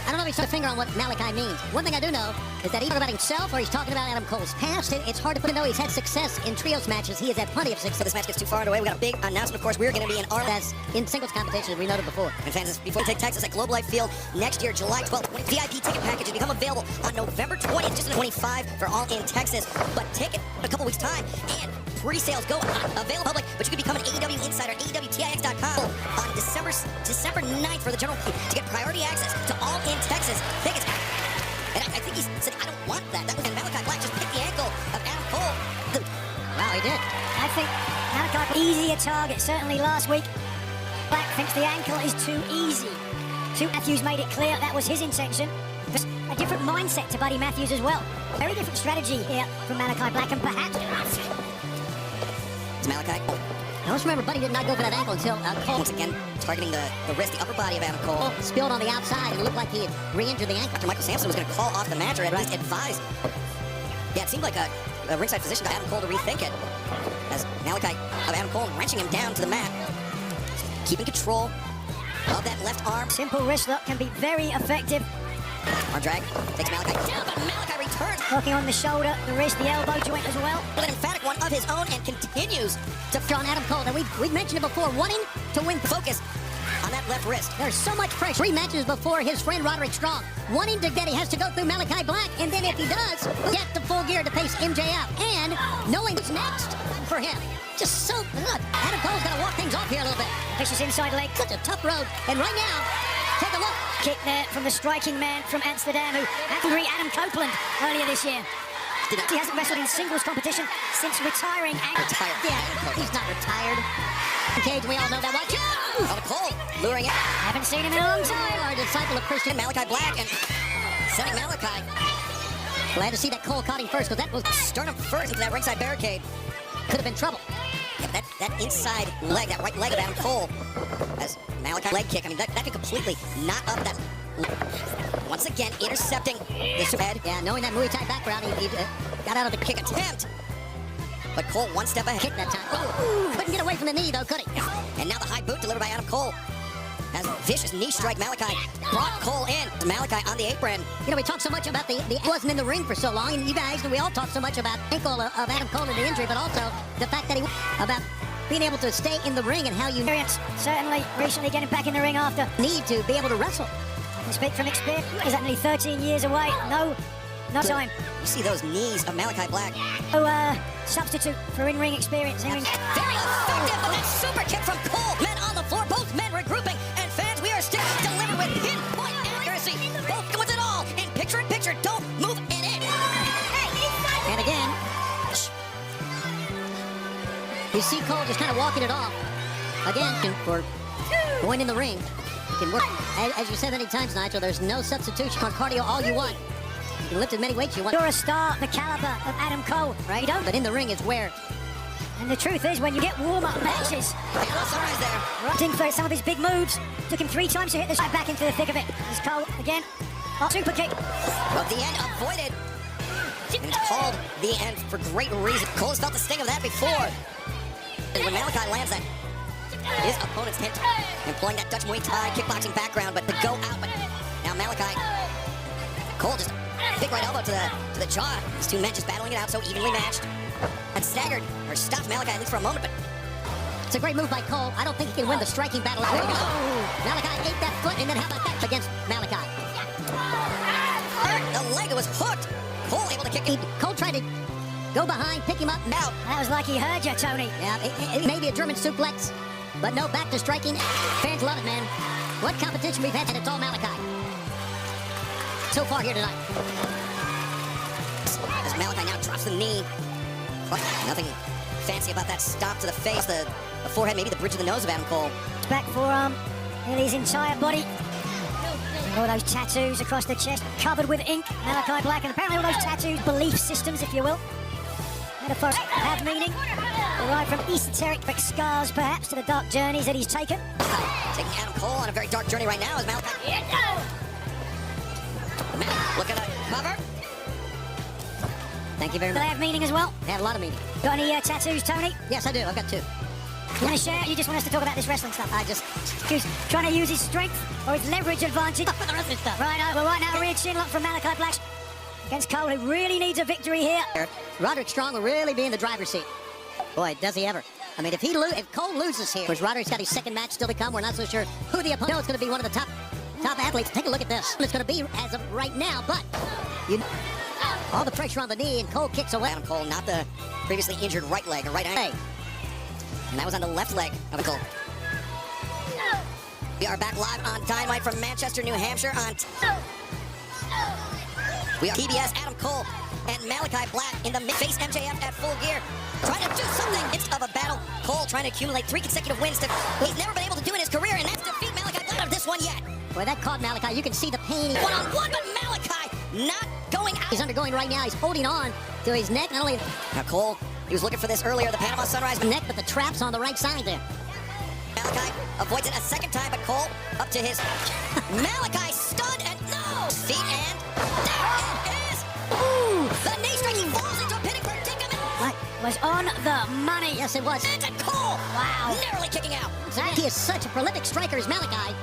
I don't know if he's put a finger on what Malachi means. One thing I do know is that he's talking about himself or he's talking about Adam Cole's past. It's hard to put, even though he's had success in trios matches, he has had plenty of success. This match gets too far away. We got a big announcement, of course. We're going to be in Arlington. As in singles competition, as we noted before. And fans, before we take Texas at Globe Life Field next year, July 12th, VIP ticket packages become available on November 20th, just in 25 for all in Texas. But ticket in a couple weeks' time, and pre-sales go available public, but you can become an AEW insider, AEWTIX.com on December 9th for the general to get priority access to all in Texas tickets. And I think he said, I don't want that. That was in Malachi Black just picked the ankle of Adam Cole. Wow, he did. I think Malachi, easier target, certainly last week. Black thinks the ankle is too easy. Matthews made it clear that was his intention. A different mindset to Buddy Matthews as well. Very different strategy here from Malachi Black, and perhaps It's Malachi. Now let's remember, Buddy did not go for that ankle until Cole Once again, targeting the wrist, the upper body of Adam Cole. spilled on the outside and it looked like he had re-injured the ankle. Dr. Michael Sampson was going to call off the match, or at least advise. Yeah, it seemed like a ringside physician to Adam Cole to rethink it. As Malachi of Adam Cole wrenching him down to the mat. Keeping control of that left arm. simple wrist lock can be very effective. Arm drag takes Malachi down, but Malachi returns Working on the shoulder, the wrist, the elbow joint as well. with an emphatic one of his own and continues to John Adam Cole, and we've mentioned it before, wanting to win. focus on that left wrist. There's so much pressure. 3 matches before his friend Roderick Strong. Wanting to get, he has to go through Malachi Black, and then if he does, get the Full Gear to face MJF. And knowing what's next for him. Just so good. Adam Cole's got to walk things off here a little bit. Vicious inside leg. Such a tough road. And right now, take a look. Kick there from the striking man from Amsterdam, who angry Adam Copeland earlier this year. He hasn't wrestled in singles competition since retiring. Retired. Yeah, he's not retired. Cage, we all know that. Watch out! Oh, Cole luring it. Haven't seen him in a long time. Our disciple of Christian. Malachi Black and sending Malachi. Glad to see that Cole caught him first, because that was Sternum first into that ringside barricade. could have been trouble. Yeah, but that that inside leg, that right leg of Adam Cole. As Malachi leg kick, I mean, that could completely knot up that. Once again, intercepting the head. Yeah, knowing that Muay Thai background, he got out of the Kick attempt. But Cole one step ahead. kick that time. Oh, couldn't get away from the knee, though, could he? And now the high boot delivered by Adam Cole. As vicious knee strike, Malachi brought Cole in. Malachi on the apron. You know, we talk so much about the wasn't in the ring for so long, and you guys, we all talk so much about the ankle of Adam Cole and the injury, but also the fact that about being able to stay in the ring and how you Experience, certainly recently getting back in the ring after. need to be able to wrestle. And speak from experience. Is that nearly 13 years away? No time. You see those knees of Malachi Black. No substitute for in-ring experience. Very effective, but that super kick from Cole. Men on the floor, both men regrouping. And fans, we are still delivering with pinpoint accuracy. Both going it all. In picture, don't move in it. And again, you see Cole just kind of walking it off. Again, for going in the ring. Can work. As you said many times, Nigel, there's no substitution on cardio all you want. You can lift as many weights you want. You're a star, the caliber of Adam Cole, right? You don't? But in the ring is where. And the truth is, when you get warm-up matches, Sunrise there. rotting for some of his big moves, took him 3 times to hit the back into the thick of it. There's Cole again. Super kick. But the end avoided. And it's called the end for great reason. Cole has felt the sting of that before. And when Malachi lands that, his opponent's hint, employing that Dutch Muay Thai kickboxing background, but to go out. But now Malachi, Cole just big right elbow to the jaw. These two men just battling it out, so evenly matched. And staggered, or stopped Malachi at least for a moment, but It's a great move by Cole. I don't think he can win the striking battle. Malachi ate that foot, and then how about that against Malachi? the leg was hooked. Cole able to kick it. Cole tried to go behind, pick him up. Now, That was like he heard you, Tony. Yeah, maybe a German suplex, but no, back to striking. Fans love it, man. What competition we've had, and it's all Malachi. So far here tonight. as Malachi now drops the knee. But nothing fancy about that stop to the face, the forehead, maybe the bridge of the nose of Adam Cole. Back forearm, nearly his entire body. All those tattoos across the chest, covered with ink. Malachi Black, and apparently all those tattoos, belief systems, if you will. Metaphors have meaning. Derived from esoteric scars, perhaps, to the dark journeys that he's taken. Taking Adam Cole on a very dark journey right now as Malachi. Look at the cover. Thank you very Do they much. have meaning as well? They have a lot of meaning. Got any tattoos, Tony? Yes, I do. I've got 2. You want to share? You just want us to talk about this wrestling stuff? I just... He's trying to use his strength or his leverage advantage for the wrestling stuff. Right now, a rear chin lock from Malachi Black against Cole, who really needs a victory here. Roderick Strong will really be in the driver's seat. Boy, does he ever. I mean, if Cole loses here, of course, Roderick's got his second match still to come. We're not so sure who the opponent is. It's going to be one of the top athletes. Take a look at this. It's going to be as of right now, but all the pressure on the knee, and Cole kicks away. Adam Cole, not the previously injured right leg or right ankle. And that was on the left leg of Cole. We are back live on Dynamite from Manchester, New Hampshire on... We are TBS, Adam Cole and Malachi Black in the face MJF at Full Gear. Trying to do something. It's of a battle. Cole trying to accumulate 3 consecutive wins that he's never been able to do in his career, and that's defeat Malachi Black of this one yet. Boy, that caught Malachi. You can see the pain. One-on-one, but Malachi not going out. He's undergoing right now. He's holding on to his neck. Not only Now Cole, he was looking for this earlier, the Panama Sunrise. the neck, but the trap's on the right side there. Malachi avoids it a second time, but Cole up to his... Malachi stunned and no! Feet and... There it is! Ooh! The knee strike, he falls into a pinning predicament! What? Was on the money. Yes, it was. And to Cole! Wow. Narrowly kicking out! He is such a prolific striker as Malachi.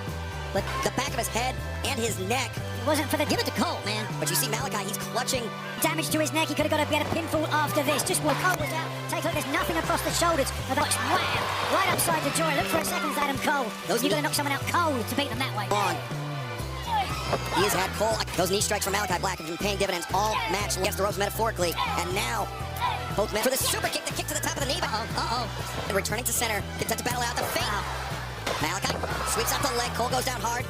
But the back of his head and his neck. It wasn't for the Give it to Cole, man. But you see Malachi, he's clutching. damage to his neck. He could have got to get a pinfall after this. Just while Cole was out. Take a look, there's nothing across the shoulders. Wham! Right upside the jaw. Look for a second, Adam Cole. Those You're knee- going to knock someone out cold to beat them that way. On. He has had Cole. Those knee strikes from Malachi Black have been paying dividends all match against the ropes metaphorically. And now, both men for the super kick, the kick to the top of the knee. And returning to center. Gets to battle out the feint. Malachi sweeps out the leg. Cole goes down hard.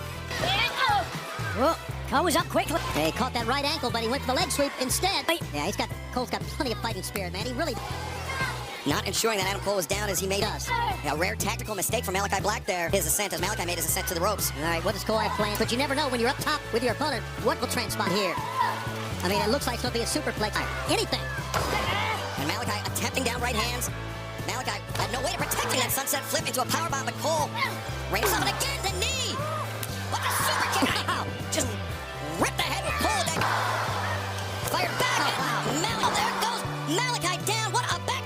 Whoa. Cole was up quickly. He caught that right ankle, but he went for the leg sweep instead. Yeah, Cole's got plenty of fighting spirit, man. He really Not ensuring that Adam Cole was down as he made does. a rare tactical mistake from Malachi Black there. His ascent, as Malachi made his ascent to the ropes. All right, what does Cole have planned? But you never know when you're up top with your opponent what will transpire here. I mean, it looks like it's going to be a superplex. Anything. And Malachi attempting down right hands. Malachi had no way to protecting that sunset flip into a powerbomb, but Cole rains up and again the knee. What a super kick! Just ripped the head with Cole. That fired back. There goes Malachi down. What a back!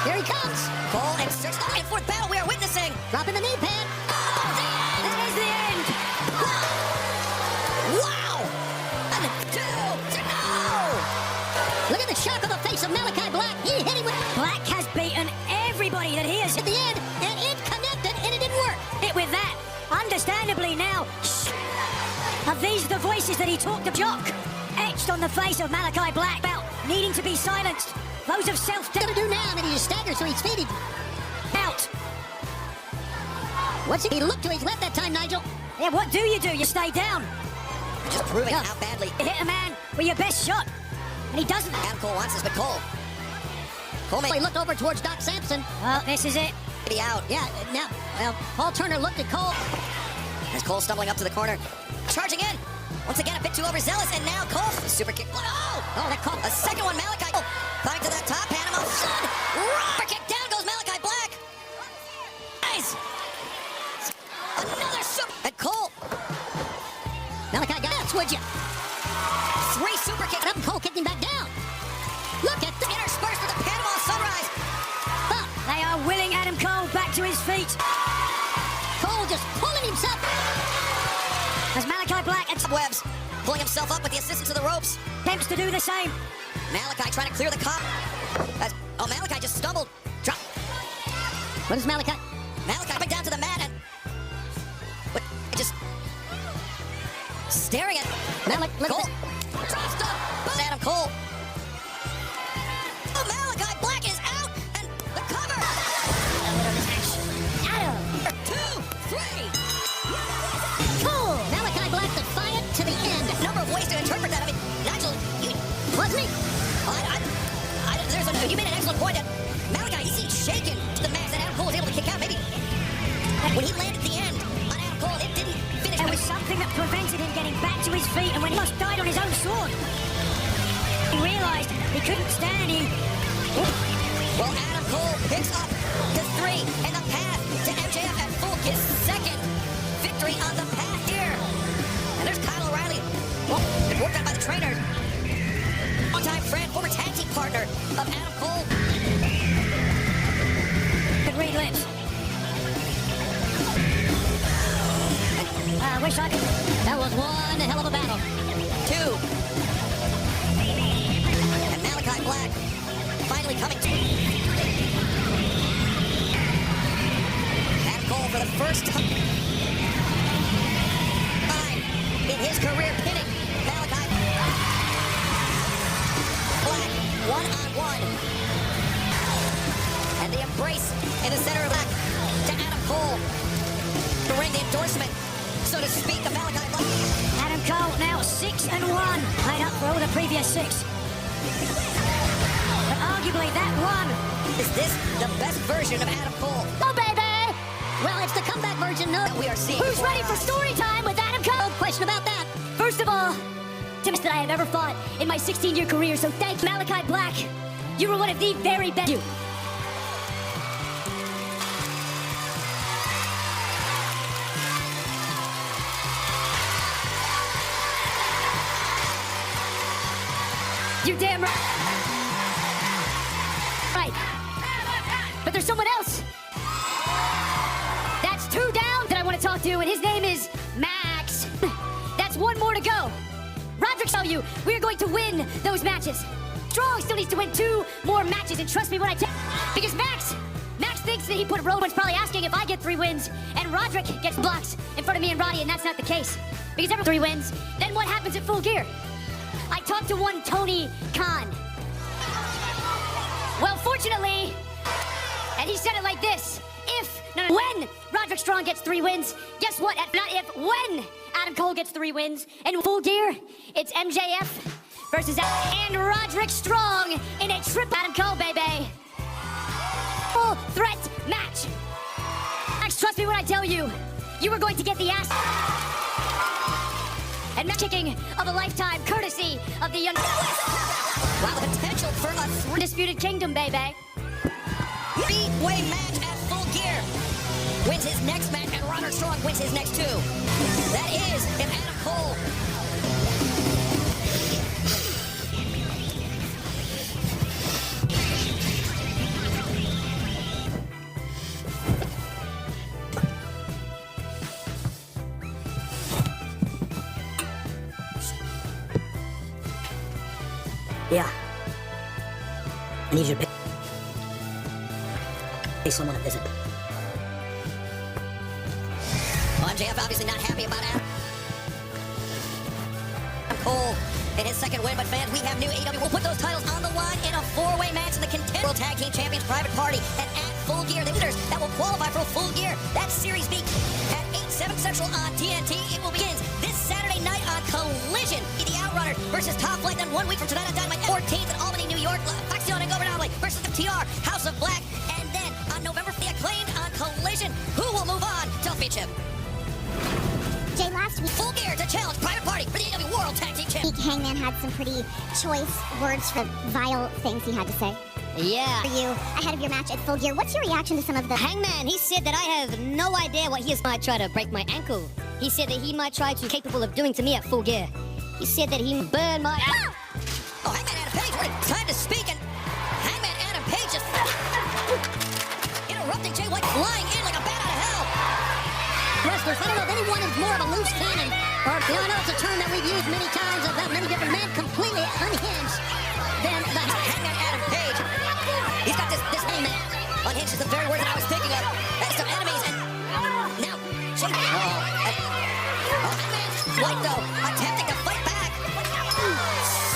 Here he comes. Cole inserts the and fourth battle we are witnessing. Dropping the knee pad. Oh, the end! That is the end. Wow! And 2 to no! Look at the shock on the face of Malachi Black. He hit him with... Black has beaten everybody that he has At the end, and it connected, and it didn't work. hit with that. Understandably now, are these the voices that he talked to Jock? Etched on the face of Malachi Black about needing to be silenced. Those of self-doubt. What to do now? And he just staggered, so he's feeding. Out. What's he looked to his left that time, Nigel? Yeah, what do? You stay down. Just proving Yeah. how badly You hit a man with your best shot, and he doesn't. Adam Cole wants this, but Cole He may looked over towards Doc Sampson. Well, this is it. be out. Yeah, now, well, Paul Turner looked at Cole. As Cole stumbling up to the corner, charging in. Once again, a bit too overzealous, and now Cole, super kick. Oh, that caught. a second one, Malachi. Oh, climbing to that top, Panama Sun. Super kick, down goes Malachi Black. Nice. Another super, and Cole, Malachi got that, would you? 3 super kicks. Up, Cole kicked him back down. Look at that. Interspersed with the Panama Sunrise. Huh. They are willing Adam Cole back to his feet. Cole just pulling himself. As Malachi Black Webs, pulling himself up with the assistance of the ropes. attempts to do the same. Malachi trying to clear the cop. Malachi just stumbled. Drop. What is Malachi? Malachi coming down to the mat and just staring at Cole. Drops the boot. Adam Cole. Oh, Malachi Black is out and the cover. Adam. 2, 3. Cole. Malachi Black defiant to the end. A number of ways to interpret that. I mean, Nigel, Wasn't he? you made an excellent point that Malachi, he seemed shaken to the max that Adam Cole was able to kick out. Maybe when he landed at the end on Adam Cole, it didn't finish. There was something that prevented him getting back to his feet, and when he almost died on his own sword, he realized he couldn't stand. Well, Adam Cole picks up to 3 and the path to MJF at full, his second victory on the path here. And there's Kyle O'Reilly. Well, worked on by the trainer. One-time friend, former tag team partner of Adam Cole. Could read lips. I wish I could. That was one hell of a battle. 2. And Malachi Black finally coming to. Adam Cole for the first time in his career pinning Malachi Black one-on-one. And the embrace in the center of Black to Adam Cole to ring the endorsement, so to speak, of Malachi Black. Adam Cole now 6-1, made up for all the previous 6. But arguably that one. Is this the best version of Adam Cole Oh, baby! Well, it's the comeback version of... that we are seeing? Who's before ready our for eyes? story time with Adam Cole? No question about that. First of all, Timmest that I have ever fought in my 16-year career, so thank Malachi Black. You were one of the very best. You damn right. Right. But there's someone else. That's 2 down that I want to talk to, and his name is Max. That's 1 more to go. Roderick, tell you, we're going to win those matches. Strong still needs to win 2 more matches, and trust me when I tell because Max thinks that he put Roman's probably asking if I get 3 wins, and Roderick gets blocks in front of me and Roddy, and that's not the case. Because every 3 wins, then what happens at Full Gear? I talked to one Tony Khan. Well, fortunately, and he said it like this: when Roderick Strong gets 3 wins, guess what? Not if, when Adam Cole gets 3 wins. And Full Gear, it's MJF versus and Roderick Strong in a trip. Adam Cole, baby. Full threat match. Max, trust me when I tell you, you are going to get the ass and match kicking of a lifetime, courtesy of the young. Wow, the potential for a Undisputed Kingdom, baby. Three-way match at Full Gear. Wins his next match, and Roderick Strong wins his next two. That is if Adam Cole. Yeah. I need you to pay someone a visit. Well, MJF obviously not happy about Adam Cole in his second win, but fans, we have new AEW. We'll put those titles on the line in a four-way match in the Contender World Tag Team Champions Private Party, and at Full Gear, the leaders that will qualify for Full Gear. That series beat at 8/7 Central on TNT. It will begin this Saturday night on Collision. The Outrunners versus Top Flight. Then 1 week from tonight on Dynamite 14th in Albany, New York. Faction and Governale versus the TR House of Black. And then on November 5th, the Acclaimed on Collision. Who will move on to championship? Jay, last week, Full Gear to challenge Private Party for the AEW World Tag Team Champions. Hangman had some pretty choice words for vile things he had to say. Yeah. For you, ahead of your match at Full Gear, what's your reaction to some of the... Hangman, he said that I have no idea what he might try to break my ankle. He said that he might try to capable of doing to me at Full Gear. He said that he burned my... Oh, Hangman Adam Page, what a time to speak, and Hangman Adam Page just interrupting Jay White, flying in like a bat out of hell. Wrestlers, I don't know if anyone is more of a loose cannon, or, you know, I know it's a term that we've used many times about many different men completely unhinged than the... Hangman Adam Page, he's got this Hangman. Unhinged is the very word that I was thinking of. That's some enemies, and now, Jay... Hangman White, though, attempting to fight back.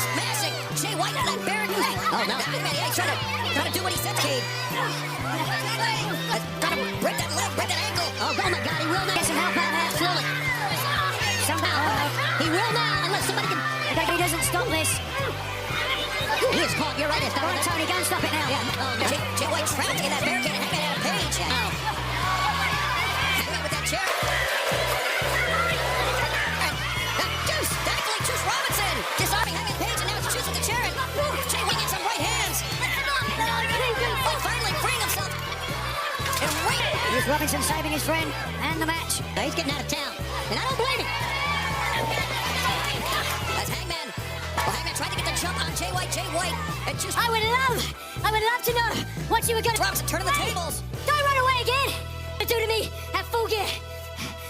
Smashing Jay White into that barricade. Oh, no. Hangman, yeah, he's trying to do what he said to Cade. Trying to break that leg, break that ankle. Oh my God, he will now. Get some help out now, slowly. Somehow, he will now, unless somebody can... If he doesn't stop this, He is caught, you're right, it's come on, Tony, go and stop it now. Yeah, oh, no. Jay White trapped in that barricade, and Hangman Adam Page. Oh. Hangman with that chair. And Juice, thankfully, Juice Robinson disarming Hangman Page, and now it's Juice with the chair, and Jay White gets some right hands. Oh, finally freeing himself. And wait. Here's Robinson saving his friend and the match. He's getting out of town, and I don't blame him. As Hangman, Hangman tried to get the jump on Jay White, and Juice I would love to know what you were going to... Robinson turning the tables. Don't run away again! Do to me at Full Gear.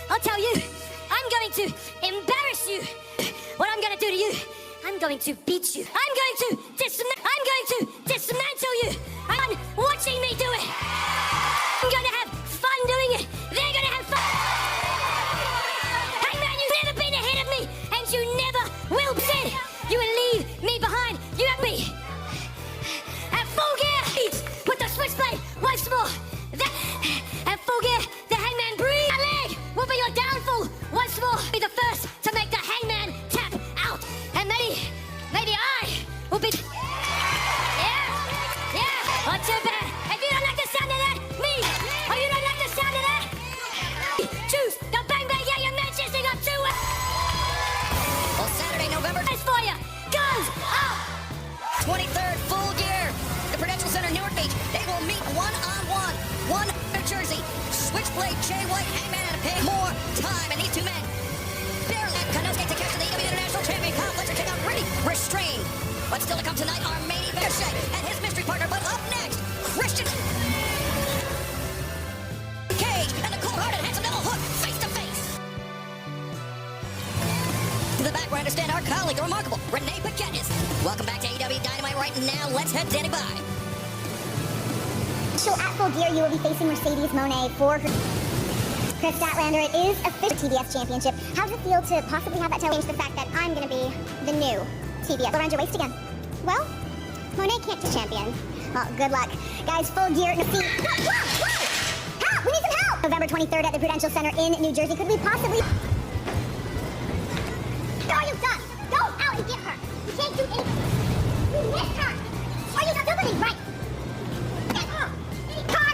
I'll tell you, I'm going to embarrass you. What I'm going to do to you, I'm going to beat you. I'm going to dismantle you. I'm watching me do it. I'm going to have fun doing it. They're going to have fun. Hangman, you've never been ahead of me, and you never will be. You will leave me behind. You have me. At Full Gear, with the switchblade once more. At Full Gear, the Hangman breathe. A leg will be your downfall once more. Be the first to make the Hangman tap out, and maybe I will be. Yeah, not too bad. If you don't like the sound of that, me. Oh, you don't like the sound of that? Choose the bang bang. Yeah, your match isn't up to it. Well, Saturday, November It's for you. Goes up. 23rd, Full Gear. The Prudential Center, Newark Beach. They will meet one-on-one. One New Jersey. Switchblade, Jay White, Hangman Adam Page. More time, and these two men barely Kanosuke to capture the AEW International Champion. Kyle Fletcher came out pretty restrained. But still to come tonight, our main event and his mystery partner. But up next, Christian Cage and the cold-hearted handsome devil Hook face to face. To the back, where I understand our colleague, the remarkable Renee Paquette is. Welcome back to AEW Dynamite right now. Let's head standing by. So at Full Gear, you will be facing Mercedes Moné for Chris Statlander. It is a TBS championship. How does it feel to possibly have that title change the fact that I'm going to be the new TBS? Around your waist again. Well, Moné can't be champion. Well, good luck. Guys, Full Gear. Help! We need some help! November 23rd at the Prudential Center in New Jersey. Could we possibly... What are you done? Go out and get her. You can't do anything. You missed her. Are you not doing right? Get her. Car.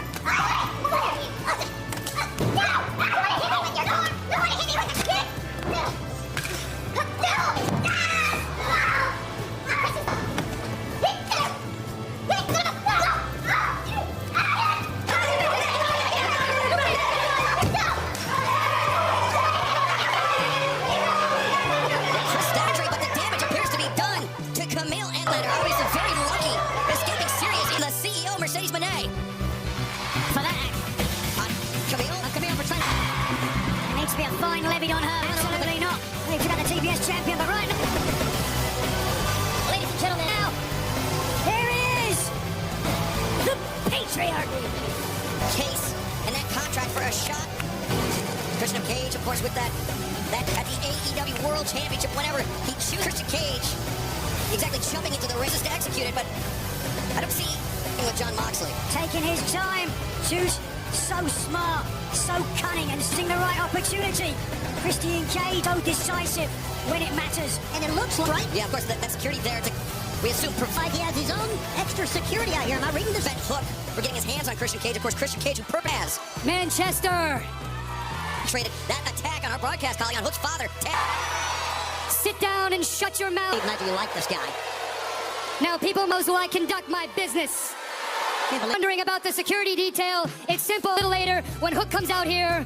Championship whenever he shoots Christian Cage. Exactly jumping into the ring just to execute it, but I don't see with John Moxley. Taking his time. Choose so smart, so cunning, and seeing the right opportunity. Christian Cage so decisive when it matters. And it looks like, right? Yeah, of course, that security there. We assume Like he has his own extra security out here. Am I reading this? That hook for getting his hands on Christian Cage. Of course, Christian Cage, who has Manchester. traded that attack on our broadcast colleague on Hook's father. Sit down and shut your mouth. Not do you like this guy? Now, people knows will I conduct my business. Wondering about the security detail. It's simple. A little later, when Hook comes out here,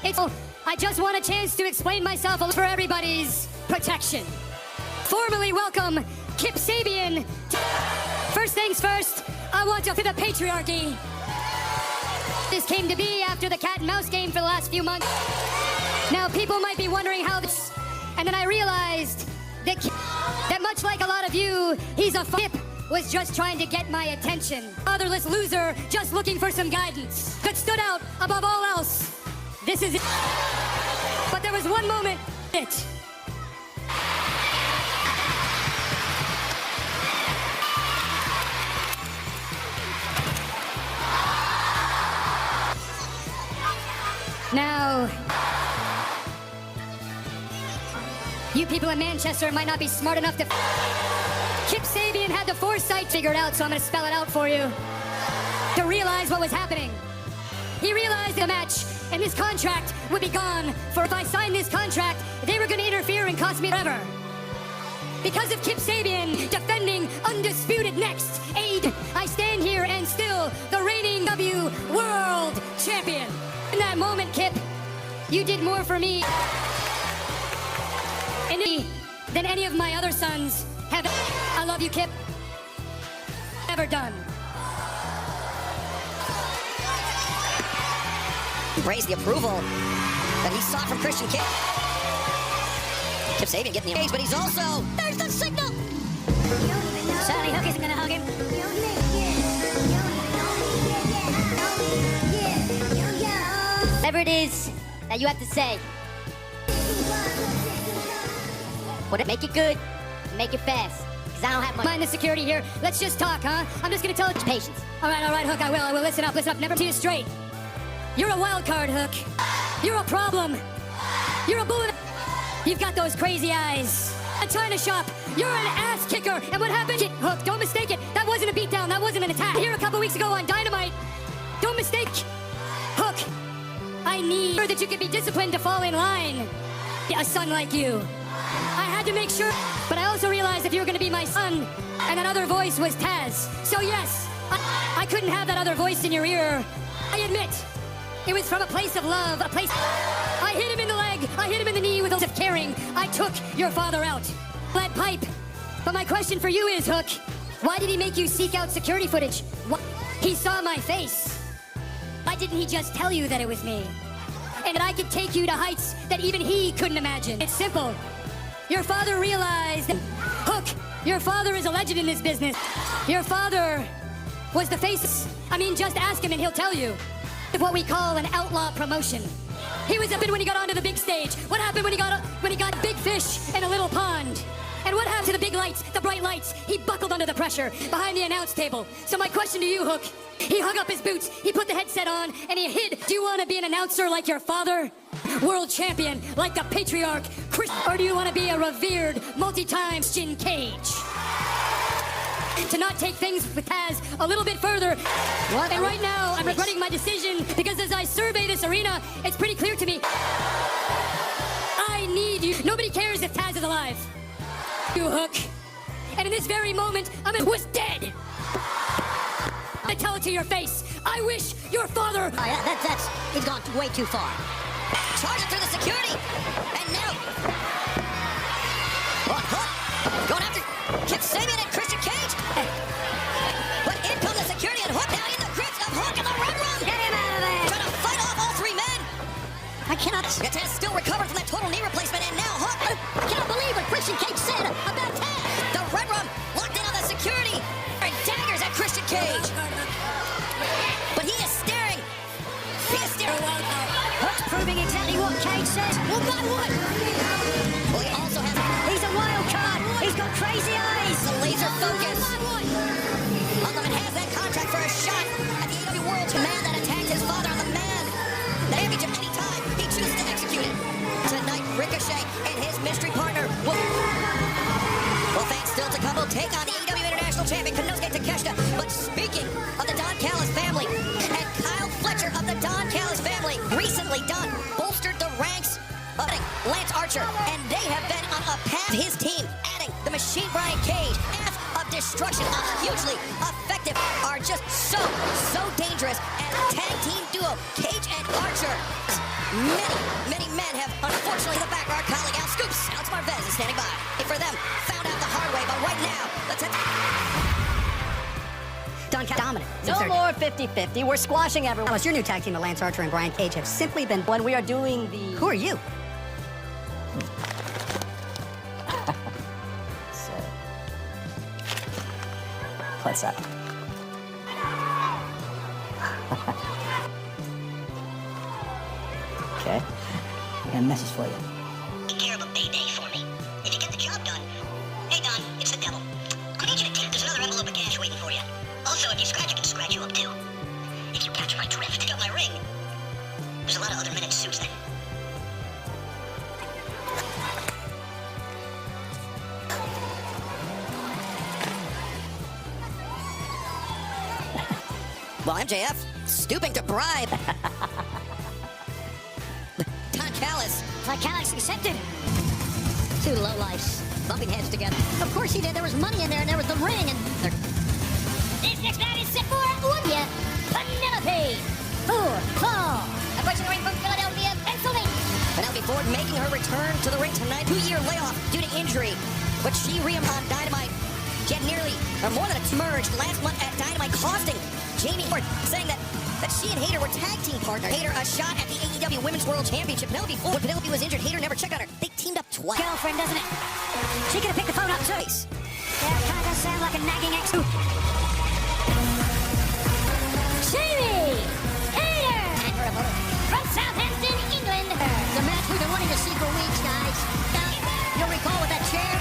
I just want a chance to explain myself for everybody's protection. Formally welcome Kip Sabian. First things first, I want to the patriarchy. This came to be after the cat and mouse game for the last few months. Now, people might be wondering how this... And then I realized that much like a lot of you, he's a Kip was just trying to get my attention. Fatherless loser, just looking for some guidance. That stood out above all else. This is it. But there was one moment. Now, you people in Manchester might not be smart enough to... Kip Sabian had the foresight figured out, so I'm gonna spell it out for you. To realize what was happening. He realized the match and this contract would be gone, for if I signed this contract, they were gonna interfere and cost me forever. Because of Kip Sabian defending undisputed next aid, I stand here and still the reigning W World Champion. In that moment, Kip, you did more for me than any of my other sons have. I love you, Kip. Ever done. Embrace the approval that he sought from Christian Cage. Kip Sabian getting the engage, but he's also... There's the signal! Certainly Hook isn't gonna hug him. Whatever it is that you have to say. What? Make it good. Make it fast. Because I don't have much. Mind the security here. Let's just talk, huh? I'm just gonna tell it. Patience. All right, Hook, I will. Listen up. Never see you straight. You're a wild card, Hook. You're a problem. You're a bullet. You've got those crazy eyes. A China shop. You're an ass kicker. And what happened? Hook, don't mistake it. That wasn't a beatdown. That wasn't an attack. Here a couple weeks ago on Dynamite. Don't mistake. Hook, I need that you can be disciplined to fall in line. A son like you. I had to make sure, but I also realized if you were going to be my son, and that other voice was Taz. So yes, I couldn't have that other voice in your ear. I admit, it was from a place of love, a place... I hit him in the leg, I hit him in the knee with a of caring. I took your father out. Lead pipe. But my question for you is, Hook, why did he make you seek out security footage? He saw my face. Why didn't he just tell you that it was me? And that I could take you to heights that even he couldn't imagine. It's simple. Your father realized that, Hook, your father is a legend in this business. Your father was the face. I mean, just ask him and he'll tell you. What we call an outlaw promotion. He was up when he got onto the big stage. What happened when he got big fish in a little pond? And what happened to the big lights, the bright lights? He buckled under the pressure behind the announce table. So my question to you, Hook, he hung up his boots, he put the headset on, and he hid. Do you want to be an announcer like your father? World champion like the patriarch, Chris? Or do you want to be a revered, multi-time Christian Cage? To not take things with Taz a little bit further. What? And right now, I'm regretting my decision because as I survey this arena, it's pretty clear to me. I need you. Nobody cares if Taz is alive. You, Hook. And in this very moment, was dead. I tell it to your face. I wish your father... He's gone way too far. Charging through the security. And now... Hook going after Kip Sabian and Christian Cage. But in come the security and Hook now in the grips of Hook and the Red Rum. Get him out of there. Trying to fight off all three men. I cannot... Taz still recovered from that total knee replacement, and now Hook... I cannot believe what Christian Cage said about Taz. The Red Rum locked in on the security and daggers at Christian Cage. But he is staring. Hook's proving exactly what Cage said. Well, not what? Well, he also has champion Konosuke Takeshita. But speaking of the Don Callis family, and Kyle Fletcher of the Don Callis family recently bolstered the ranks of Lance Archer, and they have been on a path. His team adding the Machine Brian Cage, Path of Destruction, a hugely effective, are just so dangerous. And tag team duo Cage and Archer. Many men have, unfortunately, the back of our colleague Al Scoops. Alex Marvez is standing by. For them, found out the hard way, but right now, let's head. Dominant. No more 50-50. We're squashing everyone. Alice, your new tag team of Lance Archer and Brian Cage have simply been... When we are doing the... Who are you? So, what's up? Okay. I got a message for you. Take care of a payday for me. If you get the job done. Hey, Don, it's the devil. I need you to take. There's another envelope of cash waiting for you. Also, if you scratch, I can scratch you up, too. If you catch my drift, pick up my ring. There's a lot of other men in suits then. Well, MJF stooping to bribe Don Callis. Callis accepted. Two lowlifes bumping heads together. Of course he did. There was money in there, and there was the ring, and... This next match is set for Olympia, Penelope Ford. Approaching the ring from Philadelphia, Pennsylvania. Penelope Ford making her return to the ring tonight. 2-year layoff due to injury, but she reemerged on Dynamite. She had nearly, or more than a merged last month at Dynamite, costing Jamie Ford, saying that she and Hayter were tag team partners. Hayter a shot at the AEW Women's World Championship. Penelope Ford, when Penelope was injured, Hayter never checked on her. They teamed up twice. Girlfriend, doesn't it? She could have picked the phone up too. Yeah, kind of sound like a nagging ex. Jamie Hayter. And her opponent. From Southampton, England. The match we've been wanting to see for weeks, guys. Now, you'll recall with that chair,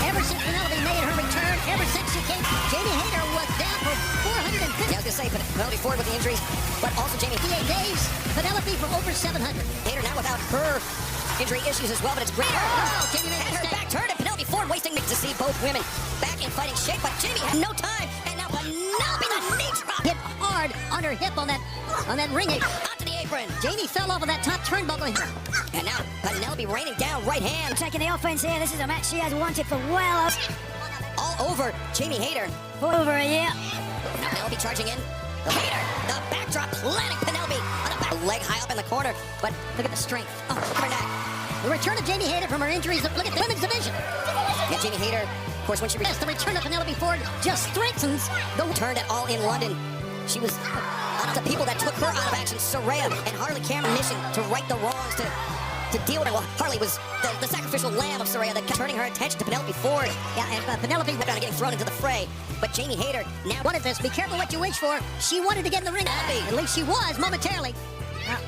ever since Penelope made her return, ever since she came, Jamie Hayter was down for 450. Yeah, I was gonna say Penelope Ford with the injuries, but also Jamie 58 days. Penelope for over 700. Hayter now without her injury issues as well, but it's great. Oh, Jamie made a And her mistake. back turned, and Penelope Ford wasting to see both women back in fighting shape, but Jamie had no time, and now Penelope the knee drop. Hit hard on her hip on that ring. Onto the apron. Jamie fell off of that top turnbuckle. And now Penelope raining down right hand. Taking the offense here. This is a match she has wanted for well All over Jamie Hayter. over a year. Now Penelope charging in. Hayter, the backdrop, planting Penelope on the back. Leg high up in the corner, but Look at the strength. oh, look at her neck. The return of Jamie Hayter from her injuries. Look at the women's division. Yeah, Jamie Hayter, of course, when she Yes, the return of Penelope Ford just strengthens the... returned at All in London, she was one of the people that took her out of action. Saraya and Harley Cameron mission to right the wrongs, to deal with it. Well, Harley was the sacrificial lamb of Saraya that kept turning her attention to Penelope Ford. Yeah, and Penelope Kind of getting thrown into the fray. But Jamie Hayter now wanted this. Be careful what you wish for. She wanted to get in the ring. At least she was momentarily.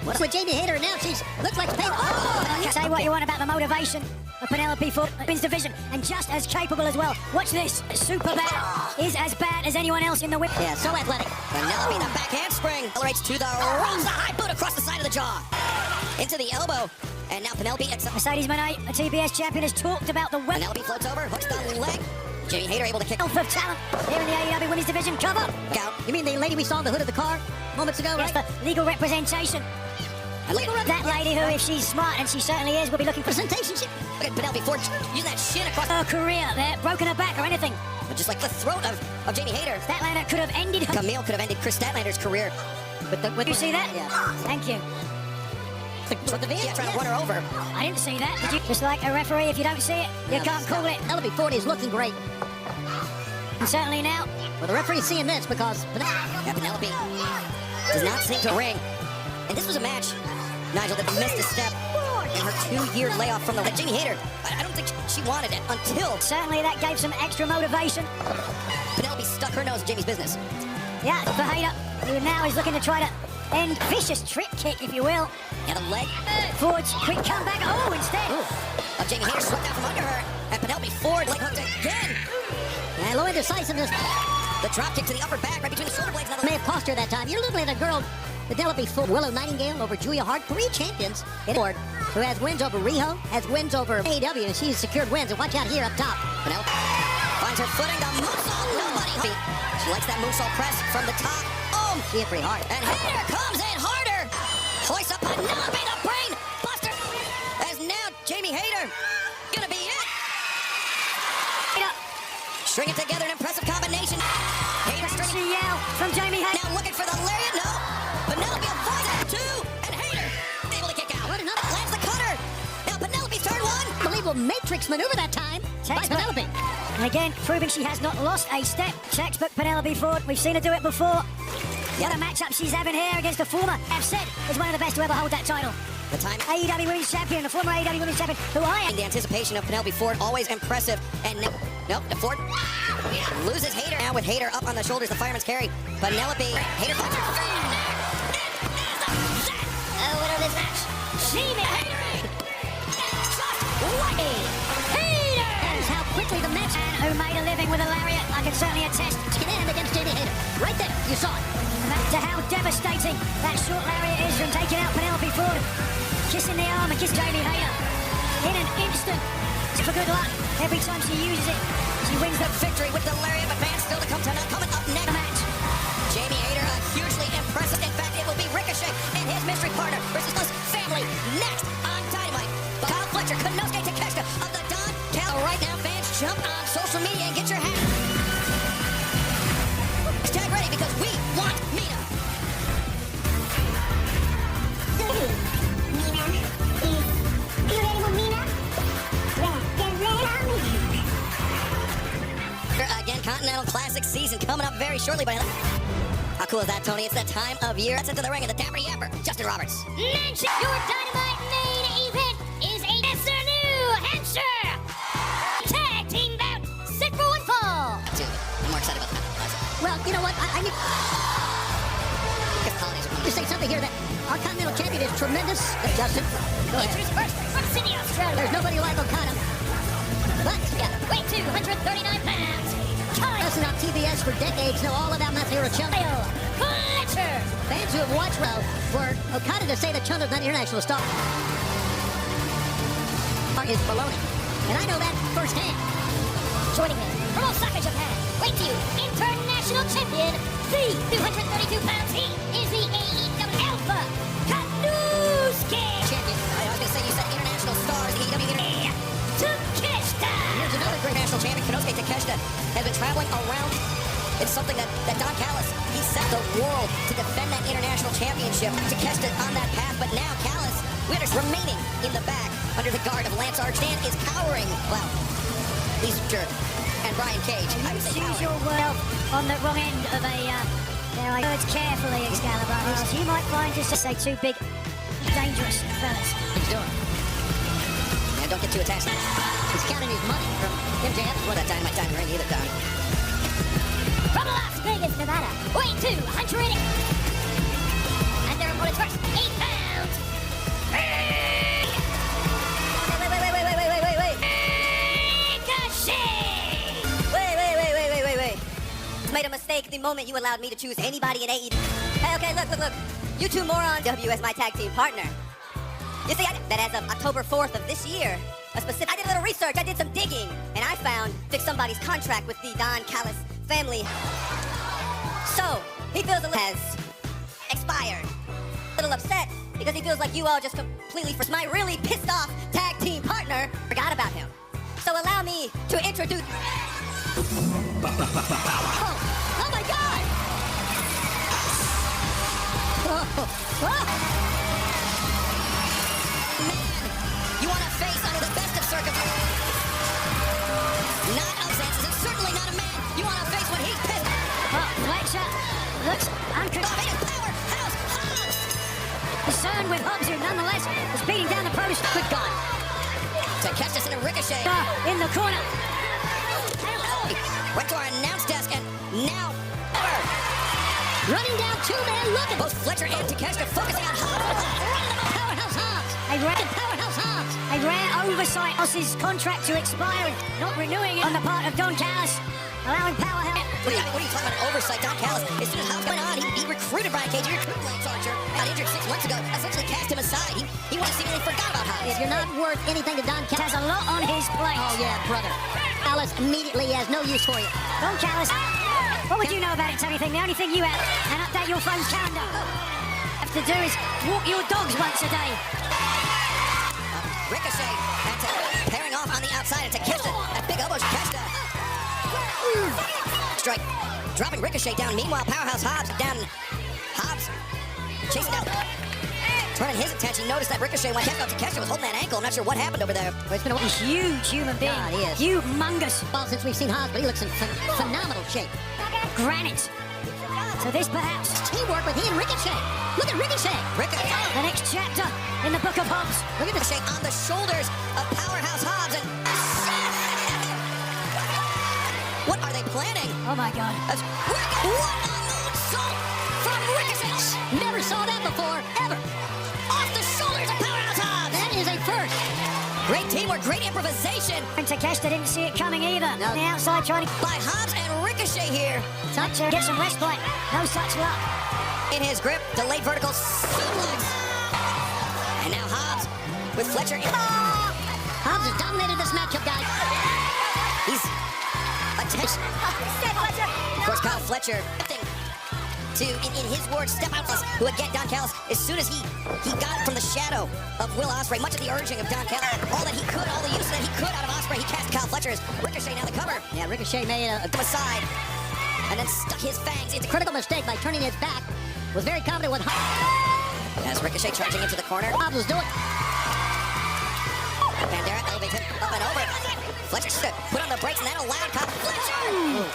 What's with Jamie Hayter now? She's looks like pain. Oh, Say what you want about the motivation of Penelope Ford, women's division, and just as capable as well. Watch this. Super bad is as bad as anyone else in the whip. yeah, so athletic. Penelope, the back handspring, accelerates to the rolls the high boot across the side of the jaw. Into the elbow. And now Penelope Mercedes Moné, a TBS champion, has talked about the wealth Penelope floats over, hooks the leg. Jamie Hayter able to kick of talent here in the AEW women's division. Cover. out. You mean the lady we saw in the hood of the car moments ago, Yes, right? for legal representation. And look at That lady who, if she's smart, and she certainly is, will be looking for Presentation. Look at Penelope Ford using that shin across her career there, broken her back or anything. just like the throat of Jamie Hayter. Statlander could have ended her. Camille could have ended Chris Statlander's career. Did you see that? Yeah. Thank you. With the Yeah, trying to run her over. I didn't see that. Did you? Just like a referee, if you don't see it, you can't call it. Penelope Ford is looking great. And certainly now, Well, the referee's seeing this because Yeah, Penelope does not sink to ring. And this was a match, Nigel, that missed a step in her 2-year layoff from the Jamie Hayter. I don't think she wanted it until certainly that gave some extra motivation. Penelope stuck her nose in Jamie's business. Yeah, for Hayter, who now is looking to try to end vicious trip kick, if you will. And the leg Ford's quick comeback. Oh, instead. of Jamie Hayter swept out from under her. And Penelope Ford leg hooked again. and low indecisiveness The drop kick to the upper back right between the shoulder blades. Now may have cost her that time. You're looking at a girl, Penelope Ford, Willow Nightingale over Julia Hart, 3 champions in Ford, who has wins over Riho, has wins over AEW, and she's secured wins. And watch out here up top. Penelope Finds her footing, the moonsault, nobody. She likes that moonsault press from the top. Oh, She hit pretty hard. and Hayter comes in harder. Hoists up Penelope, the brain buster. As now Jamie Hayter gonna be it. String it together, an impressive combination. Hayter stringing. She yell from Jamie Hayter. Now looking for the lariat, no. Penelope avoids it, two, and Hayter able to kick out. What another- Lands the cutter. Now Penelope's turn one. Unbelievable matrix maneuver that time by Textbook. Penelope. And again, proving she has not lost a step. Textbook Penelope Ford. We've seen her do it before. What a matchup she's having here against the former, I've said, is one of the best to ever hold that title. The time. AEW Women's Champion, the former AEW Women's Champion, who I am. The anticipation of Penelope Ford, always impressive. And nope, the Ford loses Hayter. Now with Hayter up on the shoulders, the fireman's carry. Penelope, Hayter finds her. Oh, winner of this match, Jamie Hayter. There's how quickly the match. And who made a living with a lariat, I can certainly attest. Skin in against Jamie Hayter. Right there, you saw it. To how devastating that short lariat is from taking out Penelope Ford. Kissing the arm and kiss Jamie Hayter. In an instant. For good luck. Every time she uses it, she wins the Victory with the lariat, but man still to come tonight. Coming up next match. Jamie Hayter, hugely impressive. In fact, it will be Ricochet and his mystery partner versus this family next on Dynamite. Kyle Fletcher, Konosuke Takeshita of the Don Cal. Right now, fans, jump on social media and get your hat. Hashtag ready because we want Mina. Again, Continental Classic season coming up very shortly. But how cool is that, Tony? It's that time of year. That's into the ring of the Dapper Yapper, Justin Roberts. Mention your Dynamite main event is a New Hampshire tag team bout, set for one fall. Dude, I'm more excited about that. Well, you know what? I need Because the holidays are coming. to say something here that our Continental Champion is tremendous. Justin, go ahead. Introduce first from Sydney, Australia. There's nobody like Okada. But, yeah, Weight 239 pounds. Kyle listen on TBS for decades know all about Masahiro Chono. Fletcher. Fans who have watched well for Okada to say that Chono's not an international star is baloney. And I know that firsthand. Joining him from Osaka, Japan, weight to international champion, the 232 pounds. He is the AEW Alpha Konosuke. Champion. I was going to say, you said international stars, AEW Takeshita. Here's another great national champion, Konosuke Takeshita, has been traveling around. It's something that Don Callis, he set the world to defend that international championship. Takeshita on that path, but now Callis, remaining in the back under the guard of Lance Archdan, is cowering. Well, he's sure. And Brian Cage, I would say Choose cowering. your word on the wrong end of a, words carefully, Excalibur. Because you might find just to say two big, dangerous fellas. He's doing. Yeah, don't get too attached. He's counting his money from MJF. Well, that Dynamite time ring either, Don. From Las Vegas, Nevada, weight 200. And their opponents first, 8 pounds. Ricochet. Made a mistake the moment you allowed me to choose anybody in AEW. Hey, okay, look. You two morons, W as my tag team partner. You see, that as of October 4th of this year, I did a little research, I did some digging, and I found somebody's contract with the Don Callis family. So, he feels has expired. A little upset because he feels like you all just completely, for my really pissed off tag team partner, forgot about him. So allow me to introduce... Oh my God! You want to face under the best of circumstances. Not of senses, and certainly not a man. You want to face when he's pissed. Fletcher looks Powerhouse Hobbs. concerned with Hobbs, who nonetheless is beating down the post. Good God! To catch us in a ricochet. In the corner. Went to our announce desk and now Running down two-man looking. both Fletcher and Takeshita focusing on Hobbs. Powerhouse Hobbs. Powerhouse Hobbs. A rare oversight. Hobbs' contract to expire, not renewing it on the part of Don Callis, allowing Powerhouse. What are you talking about? An oversight? Don Callis, as soon as Hobbs went on, he recruited Brian Cage. He recruited Lance Archer. Got injured 6 months ago. Essentially cast him aside. He wanted to see if he forgot about Hobbs. If you're not worth anything to Don Callis. Has a lot on his plate. Oh, yeah, brother. Callis immediately has no use for you. Don Callis, what would you know about it, Tony? The only thing you have, and update your phone's calendar. Have to do is walk your dogs once a day. Ricochet, that's pairing off on the outside. It's Takeshita. That big elbow, Takeshita. Strike, dropping Ricochet down. Meanwhile, Powerhouse Hobbs down. Hobbs chasing down. Turning his attention, noticed that Ricochet went down. Takeshita was holding that ankle. I'm not sure what happened over there. Well, it's been a Huge human being. God, he is. Humongous. Well, since we've seen Hobbs, but he looks in phenomenal shape. Granite. So this perhaps Teamwork with he and Ricochet. Look at Ricochet. the next chapter in the Book of Hobbs. Look at the shake on the shoulders of Powerhouse Hobbs. And what are they planning? Oh my God. What a moonsault from Ricochet! Never saw that before, ever. Off the shoulders of Powerhouse Hobbs! That is a first. Great teamwork, great improvisation And Takeshita didn't see it coming either. No. On the outside trying to by Hobbs and Ricochet here. get some respite. No such luck. In his grip, delayed vertical suplex. And now Hobbs with Fletcher. Hobbs has dominated this matchup, guys. He's attention. Of course, Kyle Fletcher to, in his words, step out. Who again, Don Callis, as soon as he got it from the shadow of Will Ospreay, much of the urging of Don Callis, all that he could, all the use that he could out of Ospreay, he cast Kyle Fletcher as Ricochet now the cover. Yeah, Ricochet made a Come aside, and then stuck his fangs into critical mistake by turning his back. Was very confident with Hobbs. as Ricochet charging into the corner. Hobbs was doing. Bandera elevates him up and over. Fletcher should have put on the brakes, and that allowed Kyle Fletcher.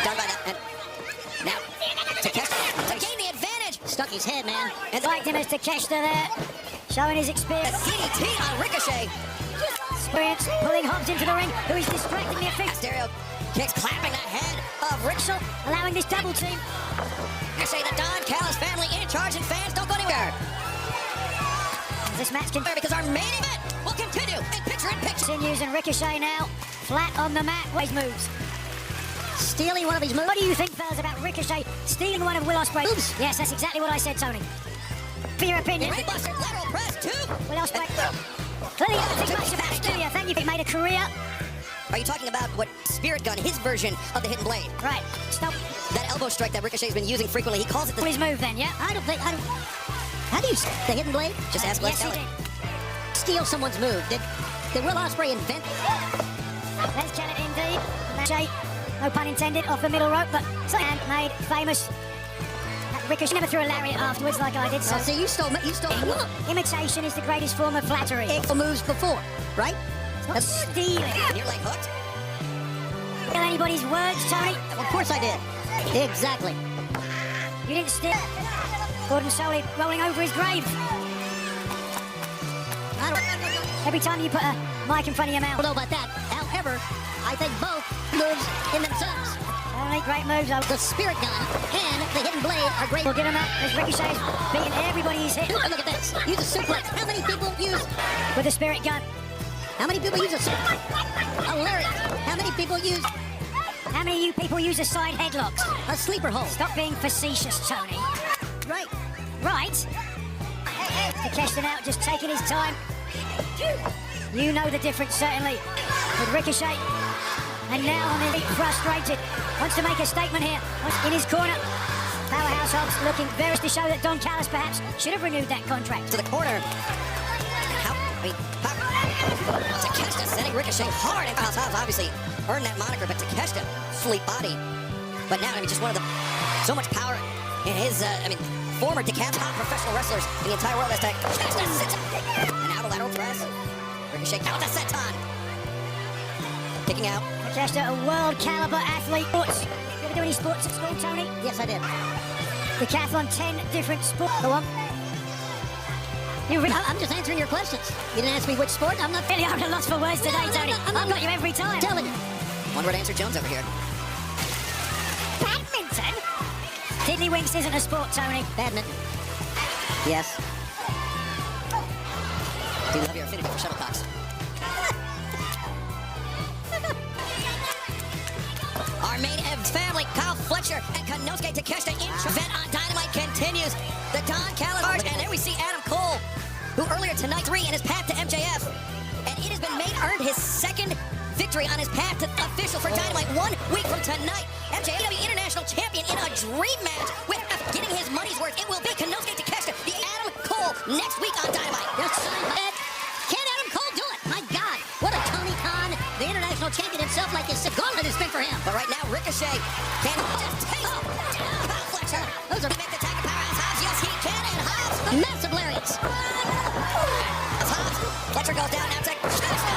Done by that. And now, Takeshita to gain the advantage. Stuck his head, man. And Liked him as Takeshita there, showing his the experience. DDT on Ricochet. Pulling Hobbs into the ring, who is distracting the official. Stereo kicks, clapping the head of Ricochet. Allowing this double team. Ricochet, the Don Callis family in charge, and fans don't go anywhere. This match Because our main event will continue in picture-in-picture. continues, and Ricochet now flat on the mat. His moves. Stealing one of his moves. What do you think, fellas, about Ricochet stealing one of Will Ospreay's moves? Yes, that's exactly what I said, Tony. For your opinion. Brainbuster, lateral press, two. Will Ospreay. Clearly, I don't think much about it, do you? Thank you. He made a career. Are you talking about what Spirit Gun, his version of the Hidden Blade? Right. Stop. That elbow strike that Ricochet's been using frequently, he calls it the... His move then, yeah? I don't. How do you the hidden blade? Just ask Les Yes, he Kelly. did. Steal someone's move. Did Will Ospreay invent? Let's get it indeed. Ricochet, no pun intended, off the middle rope, but and made famous. Ricochet never threw a lariat afterwards like I did, so So you stole. imitation is the greatest form of flattery. Moves before, right? That's stealing. And you're like hooked? Steal anybody's words, Tony? Of course I did. Exactly. You didn't steal. Gordon Soley rolling over his grave. I don't Every time you put a mic in front of your mouth. know about that. However, I think both moves in themselves, Only great moves. the Spirit Gun and the Hidden Blade, are great. We'll give him that as Ricochet's beating everybody he's hit Look at this. Use a suplex. How many people use? with the spirit gun. How many people use a suplex? A lariat. How many people use How many of you people use a side headlocks? a sleeper hold? Stop being facetious, Tony. Right. Right? Takeshita out, just taking his time. You know the difference, certainly, with Ricochet. And now on his feet, frustrated. Wants to make a statement here. Wants in his corner. Powerhouse Hobbs looking very to show that Don Callis perhaps should have renewed that contract. To the corner. Takeshita sending Ricochet hard, and Hobbs obviously earned that moniker, but Takeshita, sleep body. But now, just one of the, so much power in his, former DeKalb top professional wrestlers in the entire world. That's Takeshita sits up. And now the lateral press. Ricochet out the senton. Kicking out. Takeshita, a world caliber athlete. Sports. You ever do any sports at school, Tony? Yes, I did. Decathlon, 10 different sports. Go on. I'm just answering your questions. You didn't ask me which sport. I'm not Really, I'm at a loss for words today, No, Tony. I'm not- I've got you every time. telling you. One word answer Jones over here. Badminton? Tiddlywinks isn't a sport, Tony. Badminton. Yes. Do you love your affinity for shuttlecocks? Our main family, Kyle Fletcher and Konosuke Takeshita event on Dynamite continues. The Don Callis, and there we see Adam Cole, who earlier tonight 3 in his path to MJF, and it has been earned his second victory. victory on his path to official for Dynamite 1 week from tonight. MJW International Champion in a dream match with getting his money's worth. It will be Konosuke Takeshita, the Adam Cole, next week on Dynamite. Yes, Ed. Can Adam Cole do it? My God, what a Tony Khan, the international champion himself, like his gauntlet has been for him. But right now, Ricochet can just take Kyle Fletcher. Those are He makes the tag of Powerhouse Hobbs. Yes, he can, and Hobbs. massive lariats. Hobbs. Fletcher goes down now to Takeshita.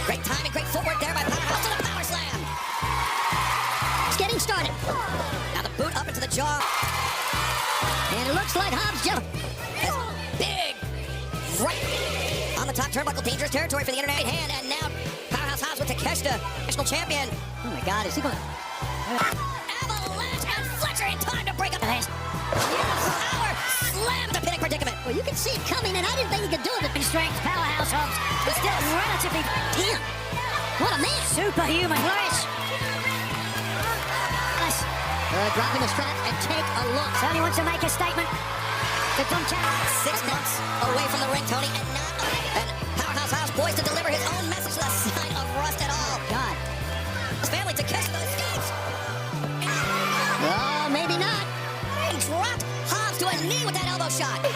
Great timing, great footwork there by Powerhouse to the power slam. It's getting started. Now the boot up into the jaw. And it looks like Hobbs just... Big right on the top turnbuckle, dangerous territory for the internet hand, and now Powerhouse Hobbs with Takeshita, national champion. Oh my God, is he going... Avalanche and Fletcher in time to break up. Power slam the pinning predicament. Well, you can see it coming, and I didn't think he could do it. In strength, Powerhouse Hobbs, but still relatively Damn, what a man. superhuman. Flourish. Nice. Dropping the strap and take a look. Tony wants to make a statement. The Don Cat. 6 months away from the ring, Tony, and Powerhouse Hobbs poised to deliver his own message, the sign of rust at all. God. His family Takeshita escapes Oh, maybe not. and dropped Hobbs to a knee with that elbow shot. Oh,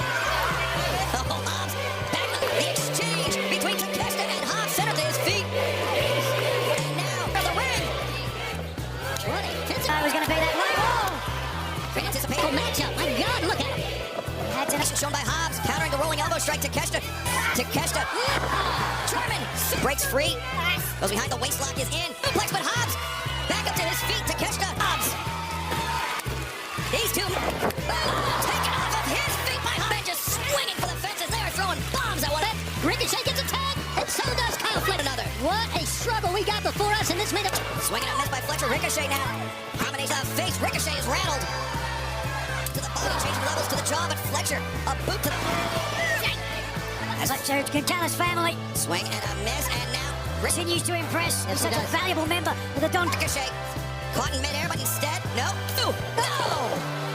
Hobbs back up the exchange between Takeshita and Hobbs centered to his feet. And now for the ring. What a I was going to be that way. Oh! Great anticipation. physical matchup. My God, look at him. Had to Shown by Hobbs, countering the rolling elbow strike to Takeshita. German breaks free. Goes behind the waist lock is in. Suplex, but Hobbs back up to his feet. Takeshita. Hobbs. These two taken off of his feet by Hobbs. And just swinging for the fences. They are throwing bombs at one end. Ricochet gets a tag, and so does Kyle Fletcher. Another. What a struggle we got before us, and this made it... Swinging and missed by Fletcher. Ricochet now. Combination of face. Ricochet is rattled. To the body, changing levels to the jaw, but Fletcher, a boot to the... Fletcher, Gonzalez family Swing and a miss, and now continues to impress. Yes, Such he a does. valuable member of the Don. Ricochet. Caught in midair, but instead, no. Ooh, no!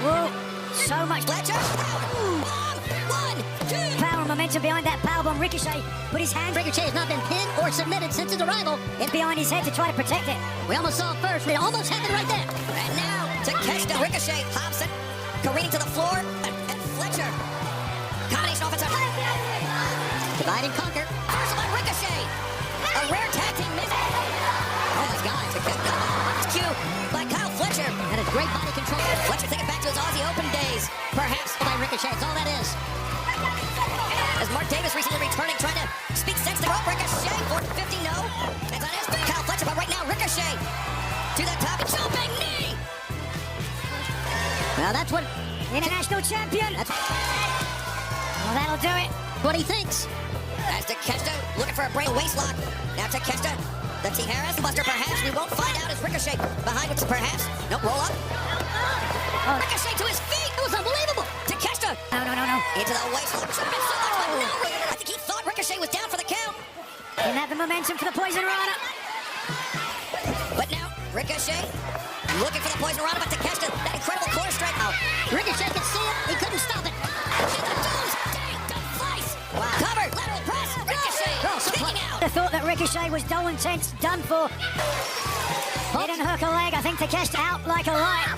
Whoa, so much Fletcher. Bomb. 1, 2. power and momentum behind that powerbomb. Ricochet put his hand Ricochet has not been pinned or submitted since his arrival. behind his head to try to protect it. We almost saw it first. It almost happened right there. And now, Takeshita. Ricochet. Hobson careening to the floor, and Fletcher. Combination offensive. Divide and conquer. Reversal by Ricochet. A rare tag team miss. Oh my God. Takeshita. Cue by Kyle Fletcher. And a great body control. Fletcher thinking back to his Aussie Open days. Perhaps By Ricochet, it's all that is. as Mark Davis recently returning, trying to speak sense to rope. Ricochet. 450, no. It's on his feet. Kyle Fletcher, but right now, Ricochet to the top. Jumping knee. Now that's what... International champion. That's Well, that'll do it. what he thinks. As Takeshita looking for a brain waist lock. Now Takeshita, the Tijeras Buster perhaps. We won't find out as Ricochet behind with perhaps. Nope, roll up. Oh. Ricochet to his feet. It was unbelievable. Takeshita No. into the waist lock. Jumping so much, but no. I think he thought Ricochet was down for the count. Didn't have the momentum for the Poison Rana. But now Ricochet looking for the Poison Rana, but Takeshita, that incredible core strike. Oh, Ricochet could see it. He couldn't stop it. and the doomsday device. Wow. Covered, lateral press. Ricochet kicking out. I thought that Ricochet was dull and tense, done for. Didn't hook a leg. I think Takeshita out like a light.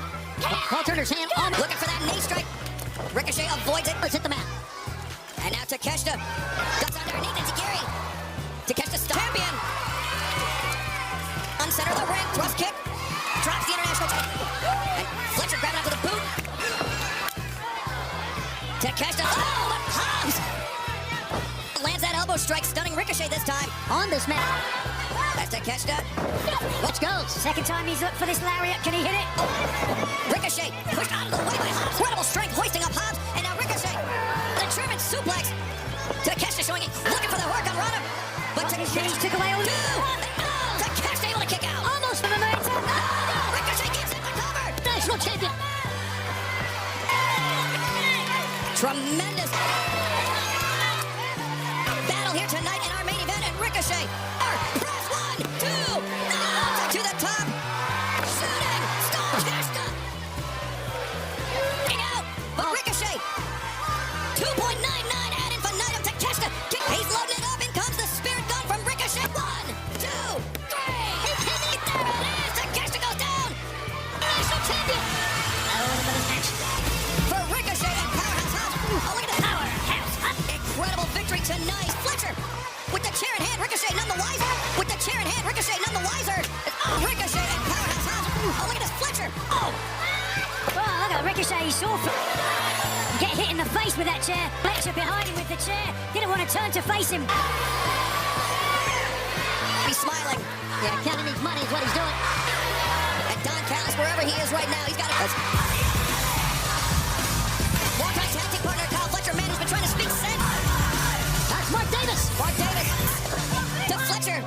Paul Turner's hand on... Looking for that knee strike. Ricochet avoids it. Let's hit the mat. And now Takeshita ducks underneath Enziguri. Takeshita champion. Uncenter the ring, thrust kick. Drops the international title. And Fletcher grabbing onto the boot. Takeshita, oh, but Hobbs lands that elbow strike, stunning Ricochet this time. On this mat. That's Takeshita. Let's go. Second time he's looked for this lariat. Can he hit it? Ricochet pushed out of the way by Hobbs. Incredible strength hoisting up Hobbs. And now Ricochet, the German suplex. Takeshita showing it, looking for the work on Rana. But Takeshita took away all the... Takeshita able to kick out. Almost for the momentum. Ricochet gets it, but covered. National champion. Tremendous battle here tonight in our main event, and Ricochet. Press 1, 2, to the top. Shooting. Stop. Takeshita. Getting out. But Ricochet. 2.99 ad infinitum. Takeshita. He's loading it up. In comes the spirit gun from Ricochet. 1, 2. Oh, look at this Fletcher. Oh. Oh, look at the ricochet. He saw get hit in the face with that chair. Fletcher behind him with the chair. Didn't want to turn to face him. He's smiling. Yeah, counting his money is what he's doing. And Don Callis, wherever he is right now, he's got it. Longtime tag team partner Kyle Fletcher, man, who's been trying to speak sense. That's Mark Davis. Mark Davis to Fletcher.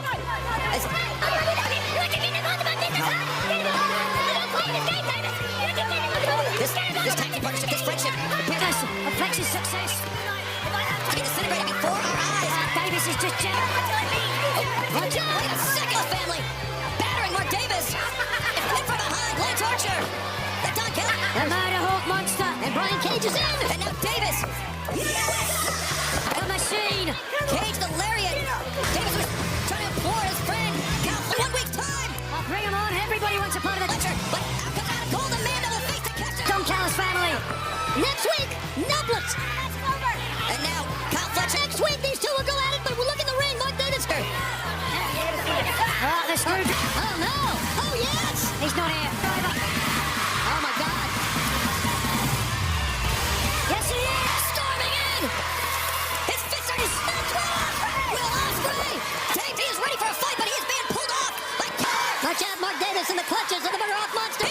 This tag team partnership, this friendship, Davis, a Fletcher's success. to be disintegrated before our eyes. Davis is just jamming. Wait a second, family. Battering Mark Davis. Hit from behind, Lance Archer. The Don Callis. The Murder Hawk monster. And Brian Cage is in. And now Davis. The machine. Cage the lariat. Davis was trying to implore his friend. Cal, 1 week's time. Oh, bring him on. Everybody wants a part of the Fletcher, but out comes out of gold, the man to the face to catch him. Don Callis family. Next week, nublets. And now, Kyle Fletcher. Next week, these two will go at it, but we'll look in the ring. Mark Davis. Oh, they're screwed. Oh, no. Oh, yes. He's not here. Driver. Oh, my God. Yes, he is. Storming in. His fists are snapped off. Will Ospreay. He is ready for a fight, but he is being pulled off by Kyle. Watch out, Mark Davis and the clutches of the Murder Hawk monster.